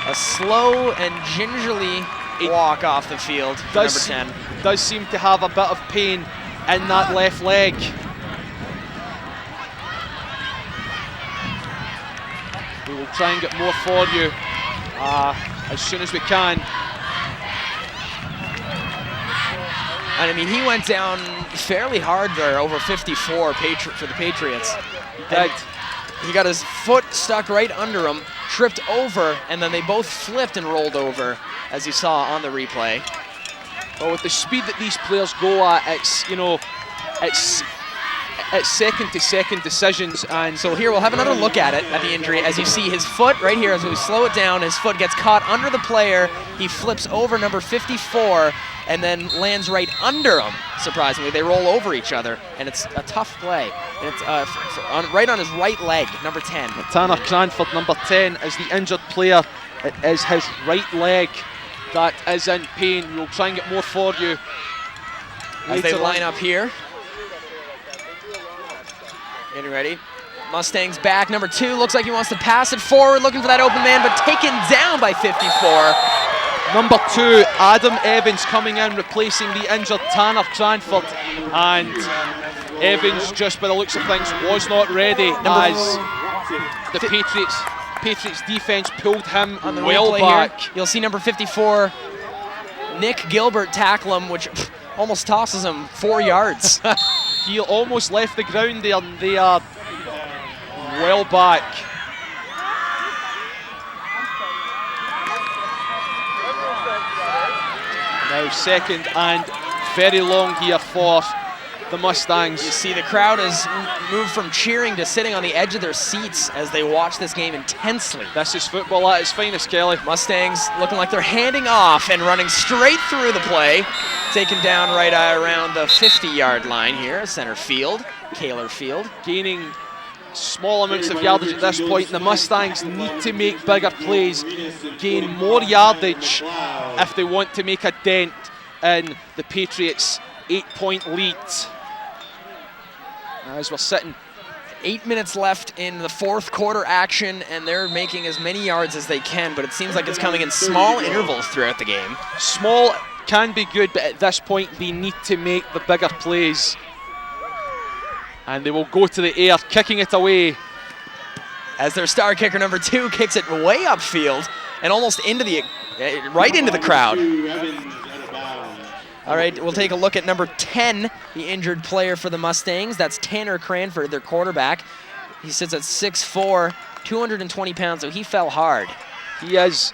a slow and gingerly walk off the field for number 10. Does seem to have a bit of pain in that left leg. We will try and get more for you as soon as we can. And I mean, he went down fairly hard there, over 54 for the Patriots. He did. He got his foot stuck right under him, tripped over, and then they both flipped and rolled over, as you saw on the replay. Well, with the speed that these players go at, it's, you know, it's second-to-second decisions. And so here we'll have another look at it, at the injury, as you see his foot right here. As we slow it down, his foot gets caught under the player. He flips over number 54 and then lands right under him. Surprisingly, they roll over each other, and it's a tough play. And it's right on his right leg, number 10. Tanner Cranford, number 10, is the injured player. It is his right leg that is in pain. We'll try and get more for you as they line up here. Getting ready. Mustangs back, number 2. Looks like he wants to pass it forward, looking for that open man, but taken down by 54. Number 2, Adam Evans, coming in, replacing the injured Tanner Cranford. And Evans, just by the looks of things, was not ready as the Patriots defense pulled him well back. Here, you'll see number 54, Nick Gilbert, tackle him, which almost tosses him 4 yards. He almost left the ground there, and they are well back. Now second and very long here for the Mustangs. You see the crowd has moved from cheering to sitting on the edge of their seats as they watch this game intensely. This is football at its finest, Kelly. Mustangs looking like they're handing off and running straight through the play. Taken down right around the 50-yard line here, center field, Kaler Field. Gaining small amounts of yardage at this point. The Mustangs need to make bigger plays, gain more yardage if they want to make a dent in the Patriots' 8-point lead. As we're sitting, 8 minutes left in the fourth quarter action, and they're making as many yards as they can, but it seems like it's coming in small intervals throughout the game. Small can be good, but at this point they need to make the bigger plays. And they will go to the air, kicking it away. As their star kicker, number 2, kicks it way upfield and almost into the right into the crowd. All right, we'll take a look at number 10, the injured player for the Mustangs. That's Tanner Cranford, their quarterback. He sits at 6'4", 220 pounds, so he fell hard. He is.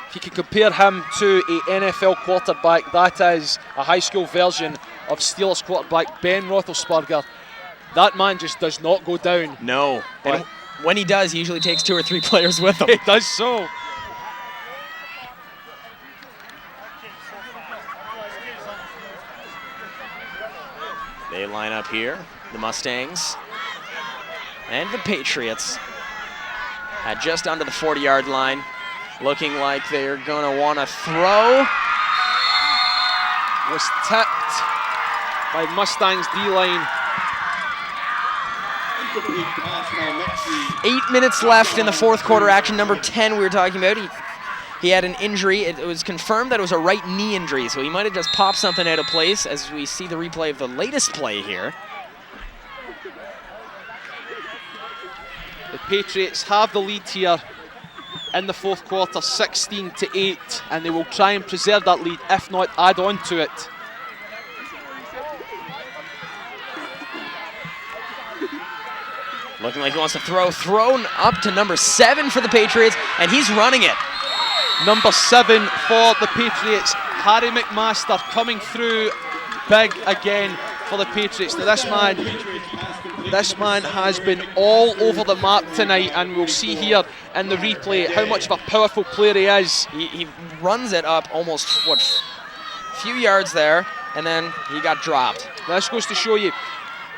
If you can compare him to an NFL quarterback, that is a high school version of Steelers quarterback Ben Roethlisberger. That man just does not go down. No. And when he does, he usually takes 2 or 3 players with him. It does so. They line up here, the Mustangs and the Patriots at just under the 40-yard line, looking like they're going to want to throw. Was tipped by Mustangs D-line. 8 minutes left in the fourth quarter action. Number 10 we were talking about, he had an injury. It was confirmed that it was a right knee injury, so he might have just popped something out of place as we see the replay of the latest play here. The Patriots have the lead here in the fourth quarter, 16-8, and they will try and preserve that lead, if not add on to it. Looking like he wants to throw. Thrown up to number 7 for the Patriots, and he's running it. Number 7 for the Patriots, Harry McMaster, coming through big again for the Patriots. Now this man has been all over the map tonight, and we'll see here in the replay how much of a powerful player he is. He runs it up almost, a few yards there, and then he got dropped. This goes to show you,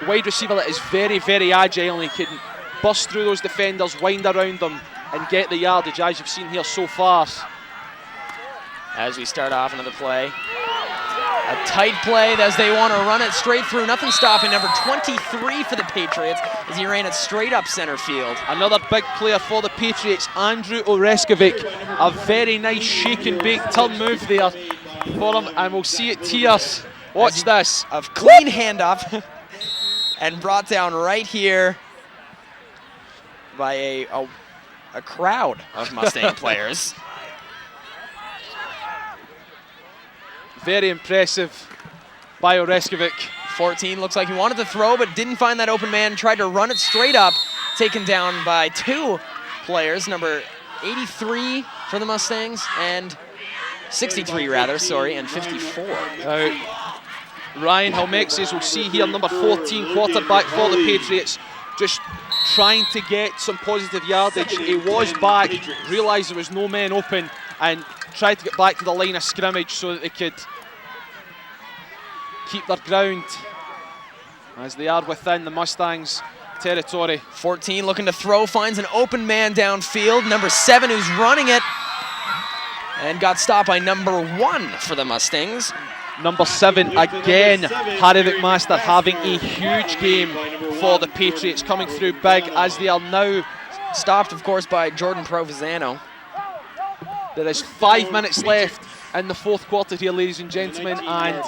the wide receiver that is very, very agile, and he can burst through those defenders, wind around them, and get the yardage, as you've seen here so far. As we start off another play. A tight play as they want to run it straight through. Nothing stopping number 23 for the Patriots as he ran it straight up center field. Another big player for the Patriots, Andrew Oreskovic. A very nice shake and bake turn move there for him, and we'll see it tears. Watch this. A clean handoff and brought down right here by a crowd of Mustang players. Very impressive by Oreskovic. 14 looks like he wanted to throw but didn't find that open man, tried to run it straight up, taken down by 2 players, number 83 for the Mustangs and 63 rather, sorry, and 54. Ryan Helmexes, we'll see here, number 14, quarterback for the Patriots, just trying to get some positive yardage. He was back, realised there was no men open, and tried to get back to the line of scrimmage so that they could keep their ground as they are within the Mustangs' territory. 14 looking to throw, finds an open man downfield. Number 7 who's running it and got stopped by number 1 for the Mustangs. Number 7 again, Harry McMaster having a huge game for the Patriots, coming through big as they are now stopped, of course, by Jordan Provenzano. There is 5 minutes left in the 4th quarter here, ladies and gentlemen, and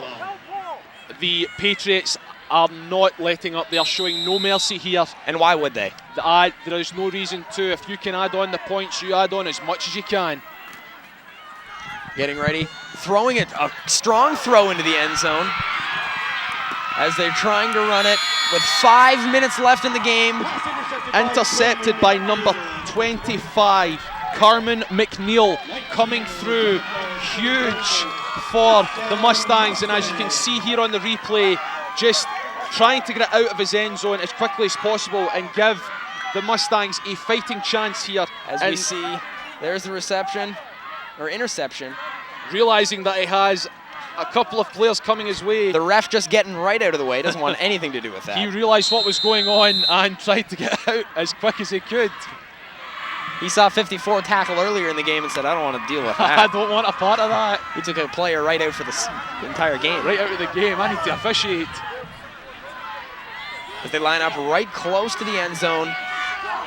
the Patriots are not letting up. They are showing no mercy here. And why would they? There is no reason to. If you can add on the points, you add on as much as you can. Getting ready, throwing it, a strong throw into the end zone as they're trying to run it with 5 minutes left in the game. Intercepted by number 25, Carmen McNeil, coming through huge for the Mustangs, and as you can see here on the replay, just trying to get it out of his end zone as quickly as possible and give the Mustangs a fighting chance here. As we see, there's the reception, or interception. Realising that he has a couple of players coming his way. The ref just getting right out of the way, doesn't want anything to do with that. He realised what was going on and tried to get out as quick as he could. He saw 54 tackle earlier in the game and said, I don't want to deal with that. I don't want a part of that. He took a player right out for the entire game. Right out of the game, I need to officiate. As they line up right close to the end zone,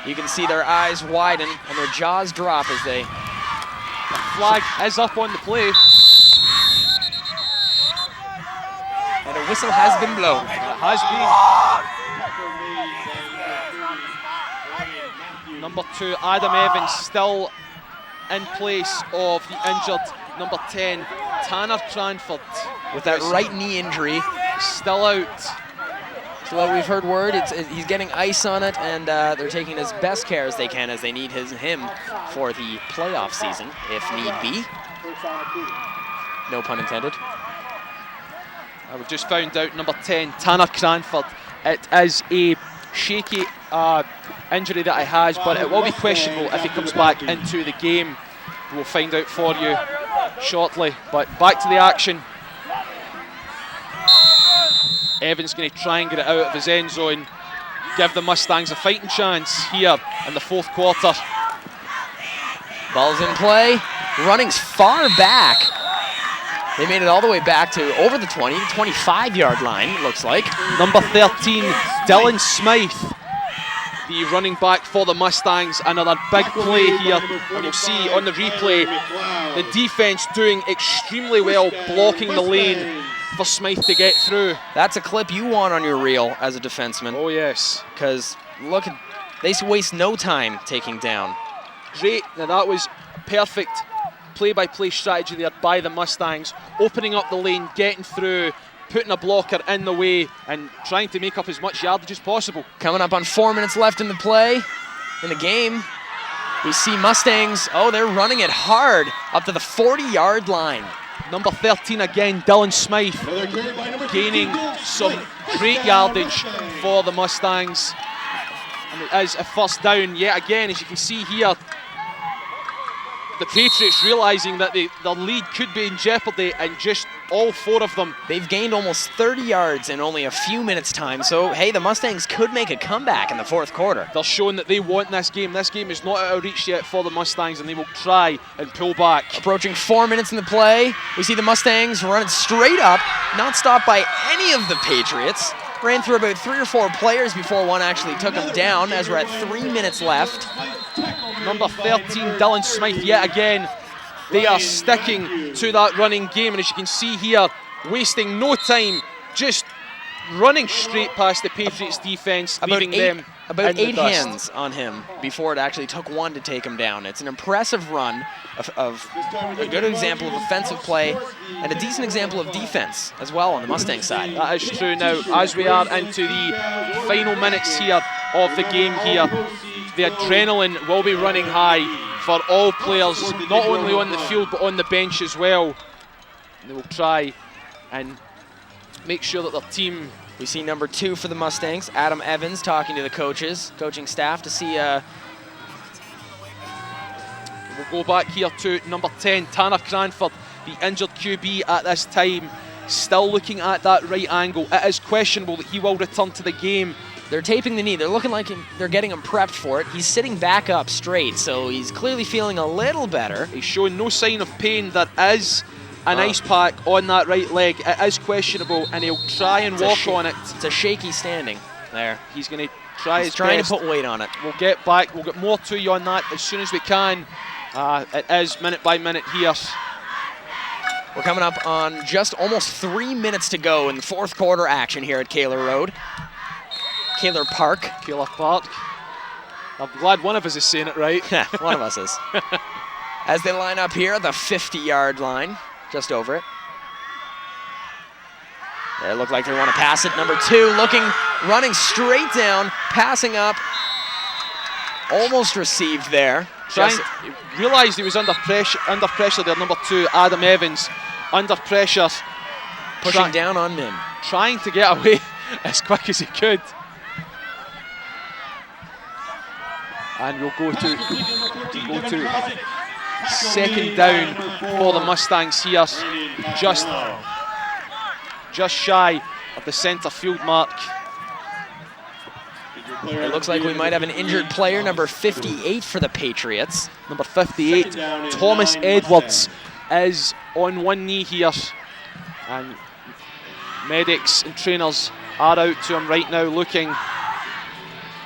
you can see their eyes widen and their jaws drop as they... The flag is up on the play. And a whistle has been blown. It has been. Number 2, Adam Evans, still in place of the injured number 10, Tanner Cranford. With that right knee injury. Still out. So we've heard word, he's getting ice on it, and they're taking as best care as they can as they need him for the playoff season, if need be. No pun intended. We've just found out number 10, Tanner Cranford. It is a shaky injury that he has, but it will be questionable if he comes back into the game. We'll find out for you shortly, but back to the action. Evans going to try and get it out of his end zone, give the Mustangs a fighting chance here in the 4th quarter. Ball's in play, running's far back. They made it all the way back to over the 20, 25-yard line, it looks like. Number 13, Dylan Smythe, the running back for the Mustangs. Another big play here, and you'll see on the replay, the defense doing extremely well, blocking the lane for Smythe to get through. That's a clip you want on your reel as a defenseman. Oh yes. Because look, they waste no time taking down. Great, now that was perfect play-by-play strategy there by the Mustangs, opening up the lane, getting through, putting a blocker in the way and trying to make up as much yardage as possible. Coming up on 4 minutes left in the play, in the game, we see Mustangs, they're running it hard up to the 40-yard line. Number 13 again, Dylan Smythe, gaining some great yardage for the Mustangs. And it is a first down yet again, as you can see here. The Patriots realising that their lead could be in jeopardy and just all 4 of them. They've gained almost 30 yards in only a few minutes' time, so hey, the Mustangs could make a comeback in the 4th quarter. They're showing that they want this game. This game is not out of reach yet for the Mustangs, and they will try and pull back. Approaching 4 minutes in the play, we see the Mustangs running straight up, not stopped by any of the Patriots. Ran through about 3 or 4 players before one actually took them down, as we're at 3 minutes left. Number 13, Dylan Smythe, yet again. They are sticking to that running game, and as you can see here, wasting no time, just running straight past the Patriots defense, leaving them about in the 8 dust. hands on him before it actually took one to take him down. It's an impressive run of a good example of offensive play and a decent example of defense as well on the Mustang side. That is true. Now, as we are into the final minutes here of the game here, the adrenaline will be running high for all players, not only on the field but on the bench as well. They will try and make sure that their team... We see number 2 for the Mustangs, Adam Evans, talking to the coaching staff to see... We'll go back here to number 10, Tanner Cranford, the injured QB at this time, still looking at that right angle. It is questionable that he will return to the game. They're taping the knee. They're looking like they're getting him prepped for it. He's sitting back up straight, so he's clearly feeling a little better. He's showing no sign of pain. There is an ice pack on that right leg. It is questionable, and he'll try and walk on it. It's a shaky standing there. He's going to try his trying best. to put weight on it. We'll get back. We'll get more to you on that as soon as we can. It is minute by minute here. We're coming up on just almost 3 minutes to go in the 4th quarter action here at Kaler Road. Kaler Park. Kaler Park. I'm glad one of us is saying it right. One of us is. As they line up here, the 50-yard line, just over it. They look like they want to pass it. Number 2 running straight down, passing up. Almost received there. Realised he was under pressure there, number 2, Adam Evans, under pressure. Pushing down on Mim. Trying to get away as quick as he could. And we'll go to 2nd down for the Mustangs here, just shy of the centre field mark. It looks like we might have an injured player, number 58 for the Patriots. Number 58, Thomas Edwards, is on one knee here, and medics and trainers are out to him right now looking.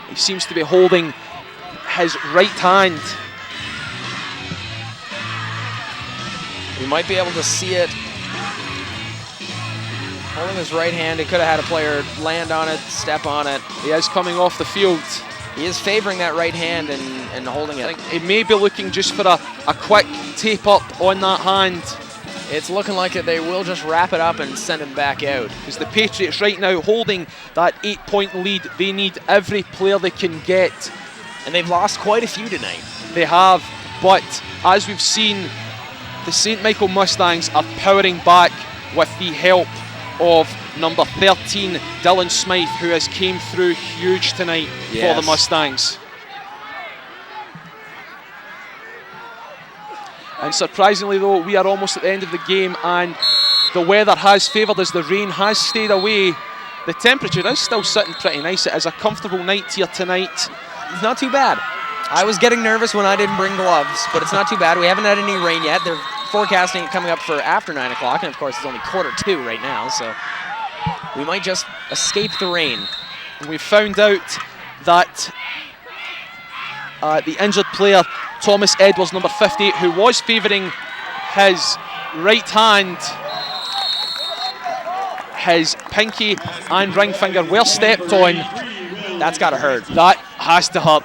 He seems to be holding his right hand. We might be able to see it. Holding his right hand, he could have had a player land on it, step on it. He is coming off the field. He is favoring that right hand and holding it. I think he may be looking just for a quick tape up on that hand. It's looking like they will just wrap it up and send him back out. Because the Patriots right now holding that 8-point lead. They need every player they can get. And they've lost quite a few tonight. They have, but as we've seen, the St. Michael Mustangs are powering back with the help of number 13, Dylan Smythe, who has came through huge tonight for the Mustangs. And surprisingly though, we are almost at the end of the game, and the weather has favoured us. The rain has stayed away. The temperature is still sitting pretty nice. It is a comfortable night here tonight. It's not too bad. I was getting nervous when I didn't bring gloves, but it's not too bad. We haven't had any rain yet. They're forecasting it coming up for after 9 o'clock, and of course it's only 1:45 right now, so we might just escape the rain. And we found out that the injured player, Thomas Edwards, number 58, who was favouring his right hand, his pinky and ring finger were stepped on. That's gotta hurt. That has to hurt.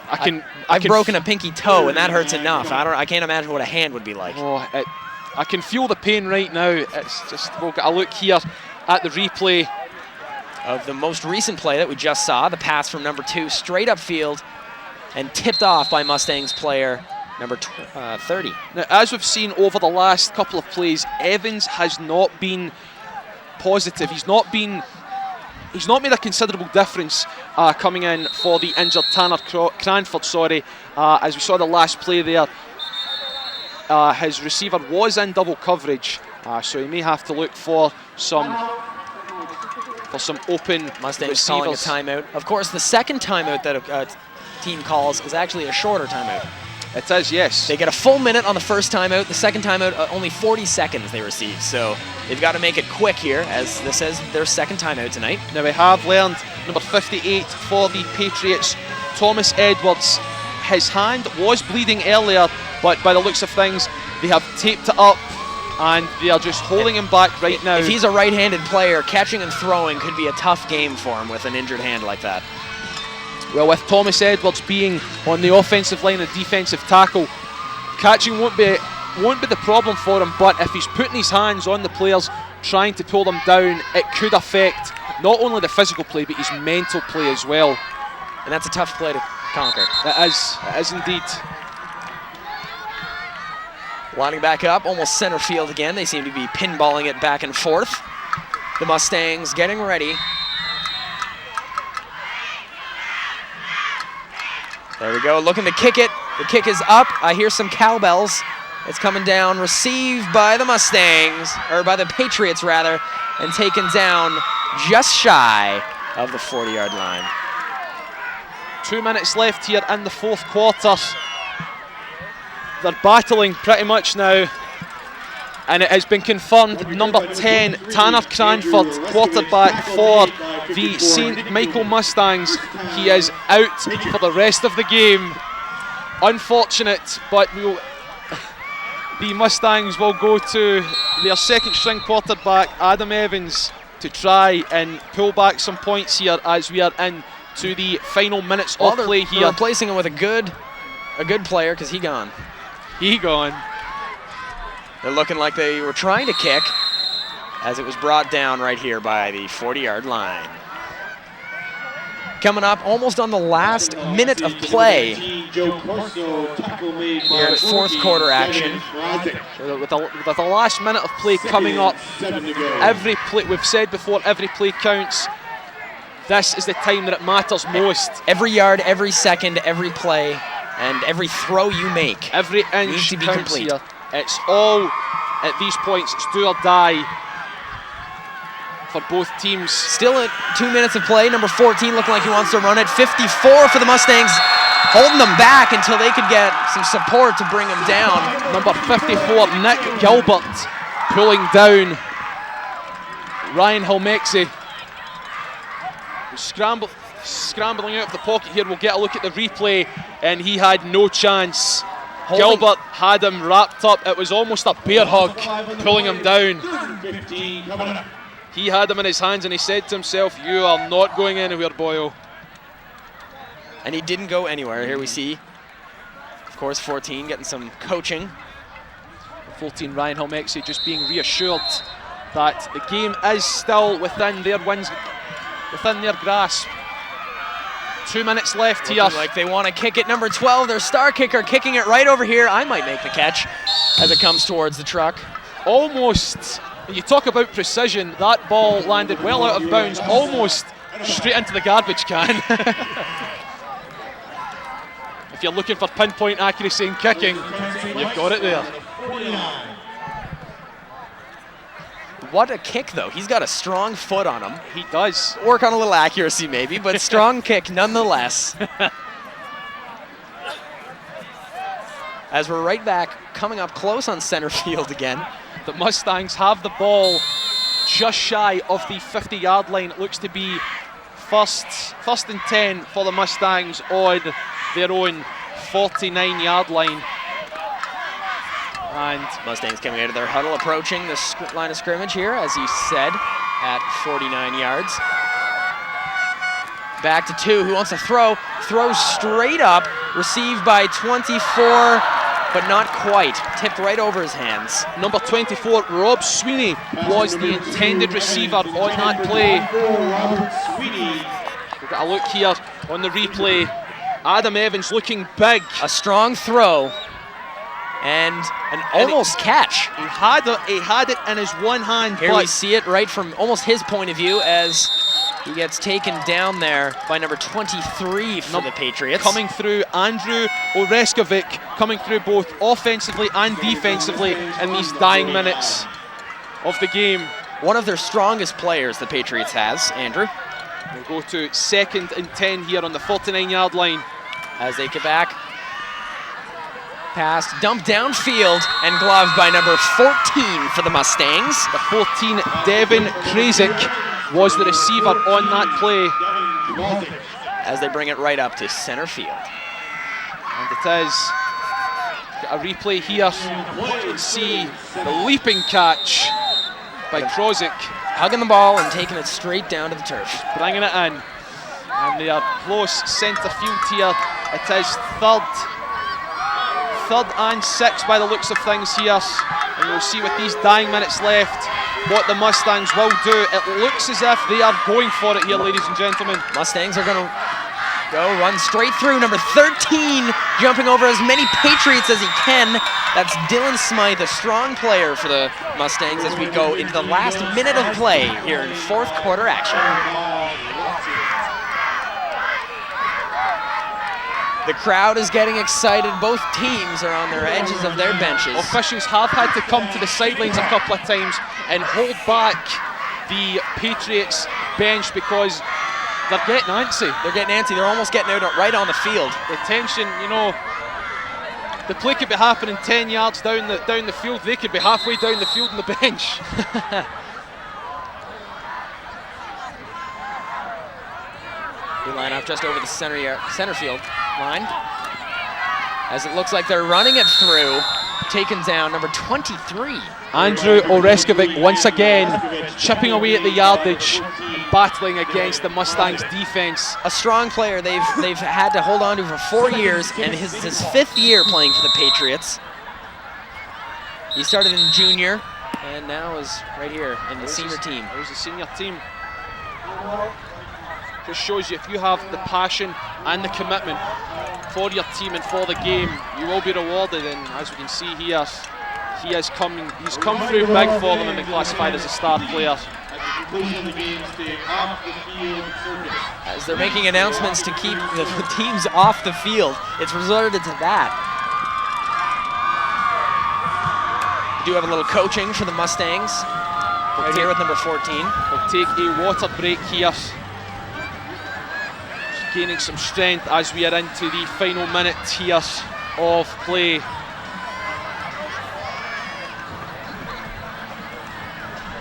I've broken a pinky toe, and that hurts enough. I can't imagine what a hand would be like. Oh, I can feel the pain right now. It's just, we'll get a look here at the replay of the most recent play that we just saw. The pass from number 2 straight upfield and tipped off by Mustangs player number 30. Now, as we've seen over the last couple of plays, Evans has not been positive. He's not made a considerable difference coming in for the injured Tanner Cranford, as we saw the last play there. His receiver was in double coverage, So he may have to look for some open Mustangs calling a timeout. Of course, the second timeout that a team calls is actually a shorter timeout. It is, yes. They get a full minute on the first timeout. The second timeout, only 40 seconds they receive. So they've got to make it quick here, as this is their second timeout tonight. Now we have learned number 58 for the Patriots, Thomas Edwards. His hand was bleeding earlier, but by the looks of things, they have taped it up and they are just holding him back right now. If he's a right-handed player, catching and throwing could be a tough game for him with an injured hand like that. Well, with Thomas Edwards being on the offensive line and defensive tackle, catching won't be the problem for him, but if he's putting his hands on the players, trying to pull them down, it could affect not only the physical play, but his mental play as well. And that's a tough play to conquer. It is indeed. Lining back up, almost center field again. They seem to be pinballing it back and forth. The Mustangs getting ready. There we go, looking to kick it. The kick is up. I hear some cowbells. It's coming down, received by the Mustangs, or by the Patriots rather, and taken down just shy of the 40-yard line. 2 minutes left here in the fourth quarter. They're battling pretty much now, and it has been confirmed. Number 10, Tanner Cranford, quarterback for the St. Michael Mustangs. He is out for the rest of the game. Unfortunate, but the Mustangs will go to their second string quarterback, Adam Evans, to try and pull back some points here as we are into the final minutes of play here. They're replacing him with a good player because he gone. They're looking like they were trying to kick as it was brought down right here by the 40-yard line. Coming up almost on the last minute of play here in fourth quarter action. With the last minute of play coming up, every play, we've said before, every play counts. This is the time that it matters most. Every yard, every second, every play, and every throw you make. Every inch needs to be counts complete. Here. It's all, at these points, it's do or die for both teams. Still at 2 minutes of play. Number 14 looking like he wants to run it. 54 for the Mustangs, holding them back until they could get some support to bring him down. Number 54, Nick Gilbert, pulling down Ryan Helmexi. Scrambling out of the pocket here. We'll get a look at the replay, and he had no chance. Gilbert had him wrapped up. It was almost a bear hug, pulling him down. He had him in his hands and he said to himself, "You are not going anywhere, boyo." And he didn't go anywhere. Here we see, of course, 14 getting some coaching. 14, Ryan Helmexi, just being reassured that the game is still within their grasp. 2 minutes left here. Looking like they want to kick it. Number 12, their star kicker, kicking it right over here. I might make the catch as it comes towards the truck. Almost, you talk about precision, that ball landed well out of bounds, almost straight into the garbage can. If you're looking for pinpoint accuracy in kicking, you've got it there. What a kick, though. He's got a strong foot on him. He does. Work on a little accuracy, maybe, but strong kick nonetheless. As we're right back, coming up close on center field again. The Mustangs have the ball just shy of the 50-yard line. It looks to be first and 10 for the Mustangs on their own 49-yard line. And Mustangs coming out of their huddle, approaching the line of scrimmage here, as you said, at 49 yards. Back to 2, who wants to throw? Throws straight up, received by 24, but not quite. Tipped right over his hands. Number 24, Rob Sweeney, was the intended receiver on that play. We've got a look here on the replay. Adam Evans looking big. A strong throw. And an almost catch. He had it in his one hand. Here we see it right from almost his point of view as he gets taken down there by number 23 for the Patriots. Coming through, Andrew Oreskovic, coming through both offensively and defensively in these dying minutes. of the game. One of their strongest players the Patriots has, Andrew. We'll go to 2nd and 10 here on the 49-yard line. As they get back. Pass dumped downfield and gloved by number 14 for the Mustangs. The 14, Devin Krasick, was the receiver on that play. As they bring it right up to center field. And it is a replay here. You can see the leaping catch by Krasick. Hugging the ball and taking it straight down to the turf. Bringing it in. And they are close centre field here. It is third and 6 by the looks of things here. And you'll see with these dying minutes left what the Mustangs will do. It looks as if they are going for it here, ladies and gentlemen. Mustangs are going to run straight through. Number 13 jumping over as many Patriots as he can. That's Dylan Smythe, a strong player for the Mustangs as we go into the last minute of play here in 4th quarter action. The crowd is getting excited. Both teams are on their edges of their benches. Officials have had to come to the sidelines a couple of times and hold back the Patriots bench because they're getting antsy. They're getting antsy. They're almost getting out right on the field. The tension, you know, the play could be happening 10 yards down the field. They could be halfway down the field on the bench. They line up just over the center field line. As it looks like they're running it through. Taken down, number 23. Andrew Oreskovic once again chipping away at the yardage, battling against the Mustangs defense. A strong player they've had to hold on to for 4 years, and his 5th year playing for the Patriots. He started in junior, and now is right here in the senior team. There's the senior team. Just shows you if you have the passion and the commitment for your team and for the game, you will be rewarded. And as we can see here, he's come through big for them and been classified as a star player. As they're making announcements to keep the teams off the field, it's resorted to that. We do have a little coaching for the Mustangs. Right here with number 14. We'll take a water break here. Gaining some strength as we are into the final minute here of play.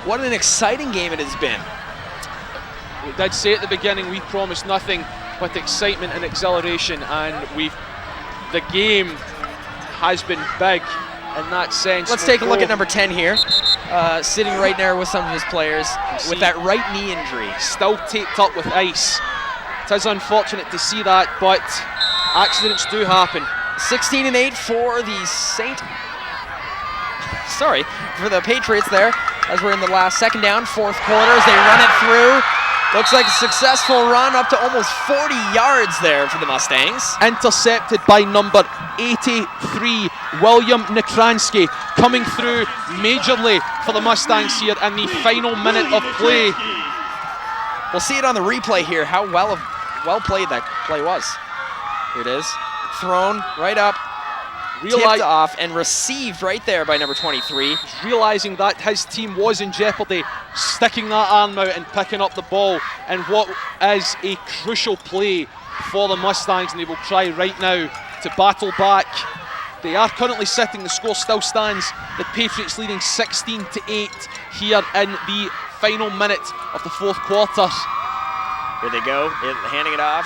What an exciting game it has been. We did say at the beginning we promised nothing but excitement and exhilaration, and the game has been big in that sense. Let's take a look at number 10 here, sitting right there with some of his players with that right knee injury. Still taped up with ice. It is unfortunate to see that, but accidents do happen. 16-8 for the for the Patriots there, as we're in the last second down, 4th quarter, as they run it through. Looks like a successful run up to almost 40 yards there for the Mustangs. Intercepted by number 83, William Nekransky, coming through majorly for the Mustangs here in the final minute of play. We'll see it on the replay here, how well played that play was. Here it is, thrown right up, tipped off, and received right there by number 23. Realizing that his team was in jeopardy, sticking that arm out and picking up the ball, and what is a crucial play for the Mustangs, and they will try right now to battle back. They are currently sitting, the score still stands, the Patriots leading 16-8 here in the final minute of the 4th quarter. Here they go, handing it off.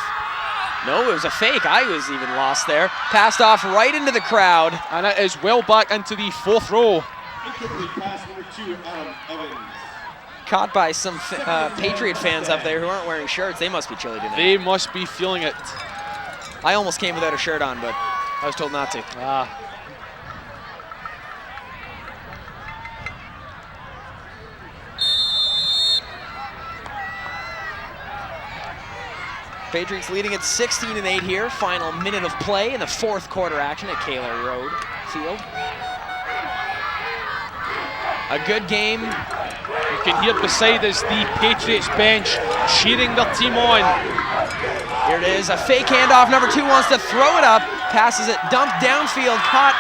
No, it was a fake. I was even lost there. Passed off right into the crowd. And it is well back into the 4th row. Caught by some Patriot fans up there who aren't wearing shirts. They must be chilly tonight. They must be feeling it. I almost came without a shirt on, but I was told not to. Patriots leading at 16-8 here. Final minute of play in the 4th quarter action at Kaler Road Field. A good game. You can hear beside us the Patriots bench cheering their team on. Here it is, a fake handoff. Number 2 wants to throw it up, passes it, dumped downfield, caught,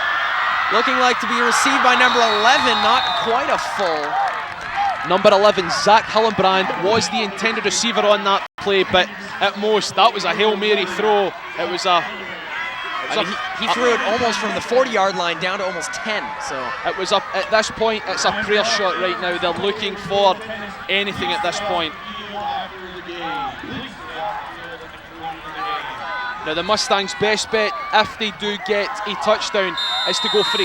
looking like to be received by number 11. Not quite a full Number 11, Zach Hillenbrand, was the intended receiver on that play, but at most that was a Hail Mary throw. It was a... he threw it almost from the 40-yard line down to almost 10. So it was up at this point. It's a prayer shot right now. They're looking for anything at this point. Now the Mustangs' best bet, if they do get a touchdown, is to go for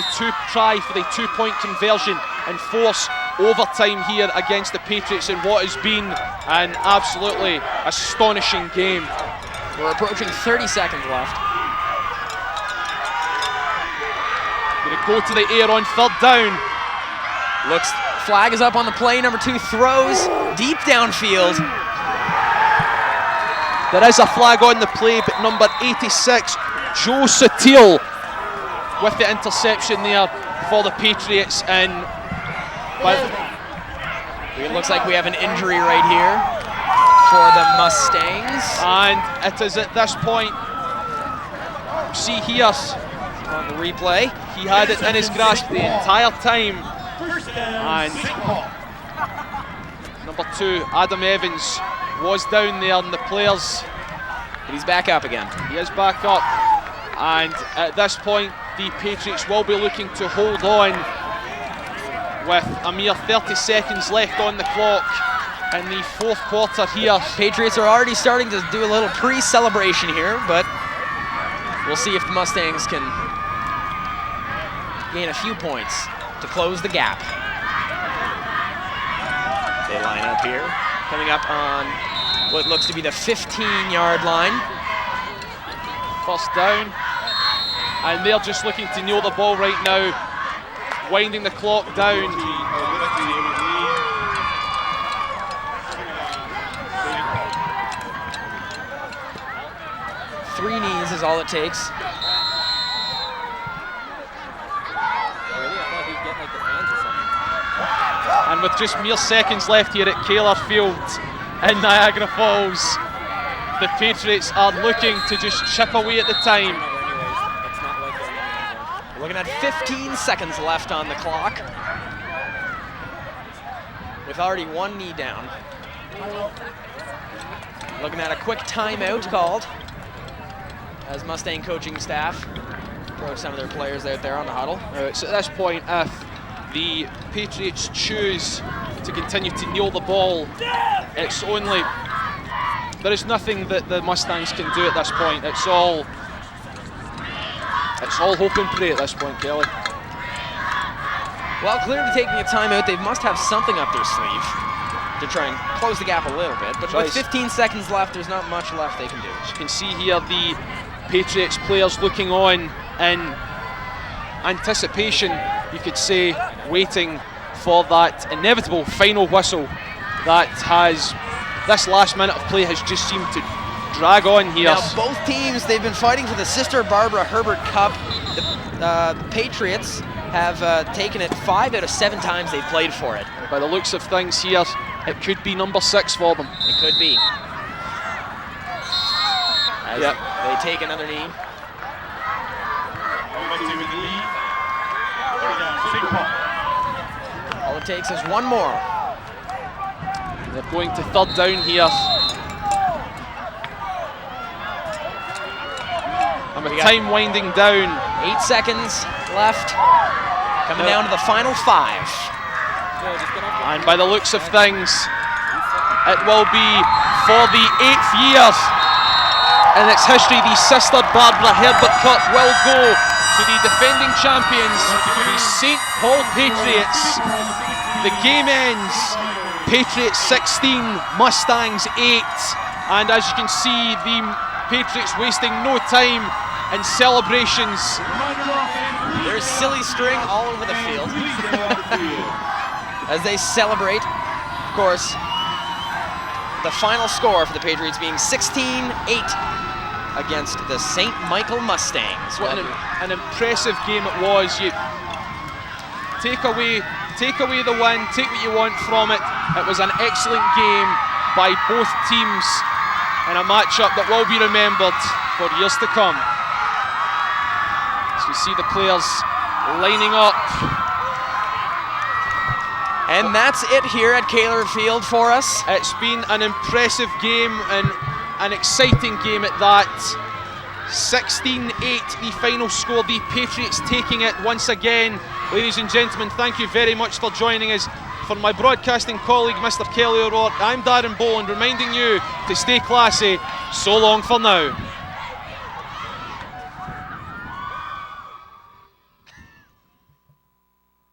try for the 2-point conversion and force overtime here against the Patriots in what has been an absolutely astonishing game. We're approaching 30 seconds left. Going to go to the air on 3rd down. Flag is up on the play. Number 2 throws deep downfield. There is a flag on the play, but number 86, Joe Sutil, with the interception there for the Patriots. And it looks like we have an injury right here for the Mustangs. And it is at this point, see here on the replay, he had it in his grasp the entire time. And number 2, Adam Evans, was down there, and the players... But he's back up again. He is back up. And at this point, the Patriots will be looking to hold on with a mere 30 seconds left on the clock in the 4th quarter here. Patriots are already starting to do a little pre-celebration here, but we'll see if the Mustangs can gain a few points to close the gap. They line up here, coming up on what looks to be the 15-yard line. 1st down, and they're just looking to kneel the ball right now, winding the clock down. Three knees is all it takes. And with just mere seconds left here at Kaler Field in Niagara Falls, the Patriots are looking to just chip away at the time. We're looking at 15 seconds left on the clock, with already one knee down. Looking at a quick timeout called as Mustang coaching staff approach some of their players out there on the huddle. So at this point, if the Patriots choose to continue to kneel the ball, it's only... There is nothing that the Mustangs can do at this point. It's all hope and pray at this point, Kelly. Well, clearly taking a timeout, they must have something up their sleeve to try and close the gap a little bit. But with 15 seconds left, there's not much left they can do. As you can see here, the Patriots players looking on in anticipation, you could say, waiting for that inevitable final whistle that has... This last minute of play has just seemed to drag on here. Now, both teams, they've been fighting for the Sister Barbara Herbert Cup. The Patriots have taken it 5 out of 7 times they've played for it. By the looks of things here, it could be number 6 for them. It could be. As they take another knee. All it takes is one more. They're going to 3rd down here. And with time winding down. 8 seconds left. Coming down to the final 5. And by the looks of things, it will be for the 8th year in its history, the Sister Barbara Herbert Cup will go to the defending champions, the St. Paul Patriots. The game ends. Patriots 16, Mustangs 8, and as you can see, the Patriots wasting no time in celebrations. There's silly string all over the field as they celebrate. Of course, the final score for the Patriots being 16-8 against the St. Michael Mustangs. What an impressive game it was. You take away the win, take what you want from it. It was an excellent game by both teams in a matchup that will be remembered for years to come. As you see the players lining up And that's it here at Kaler Field for us. It's been an impressive game and an exciting game at that. 16-8 the final score, the Patriots taking it once again. Ladies and gentlemen, thank you very much for joining us. For my broadcasting colleague, Mr. Kelly O'Rourke, I'm Darren Boland, reminding you to stay classy. So long for now.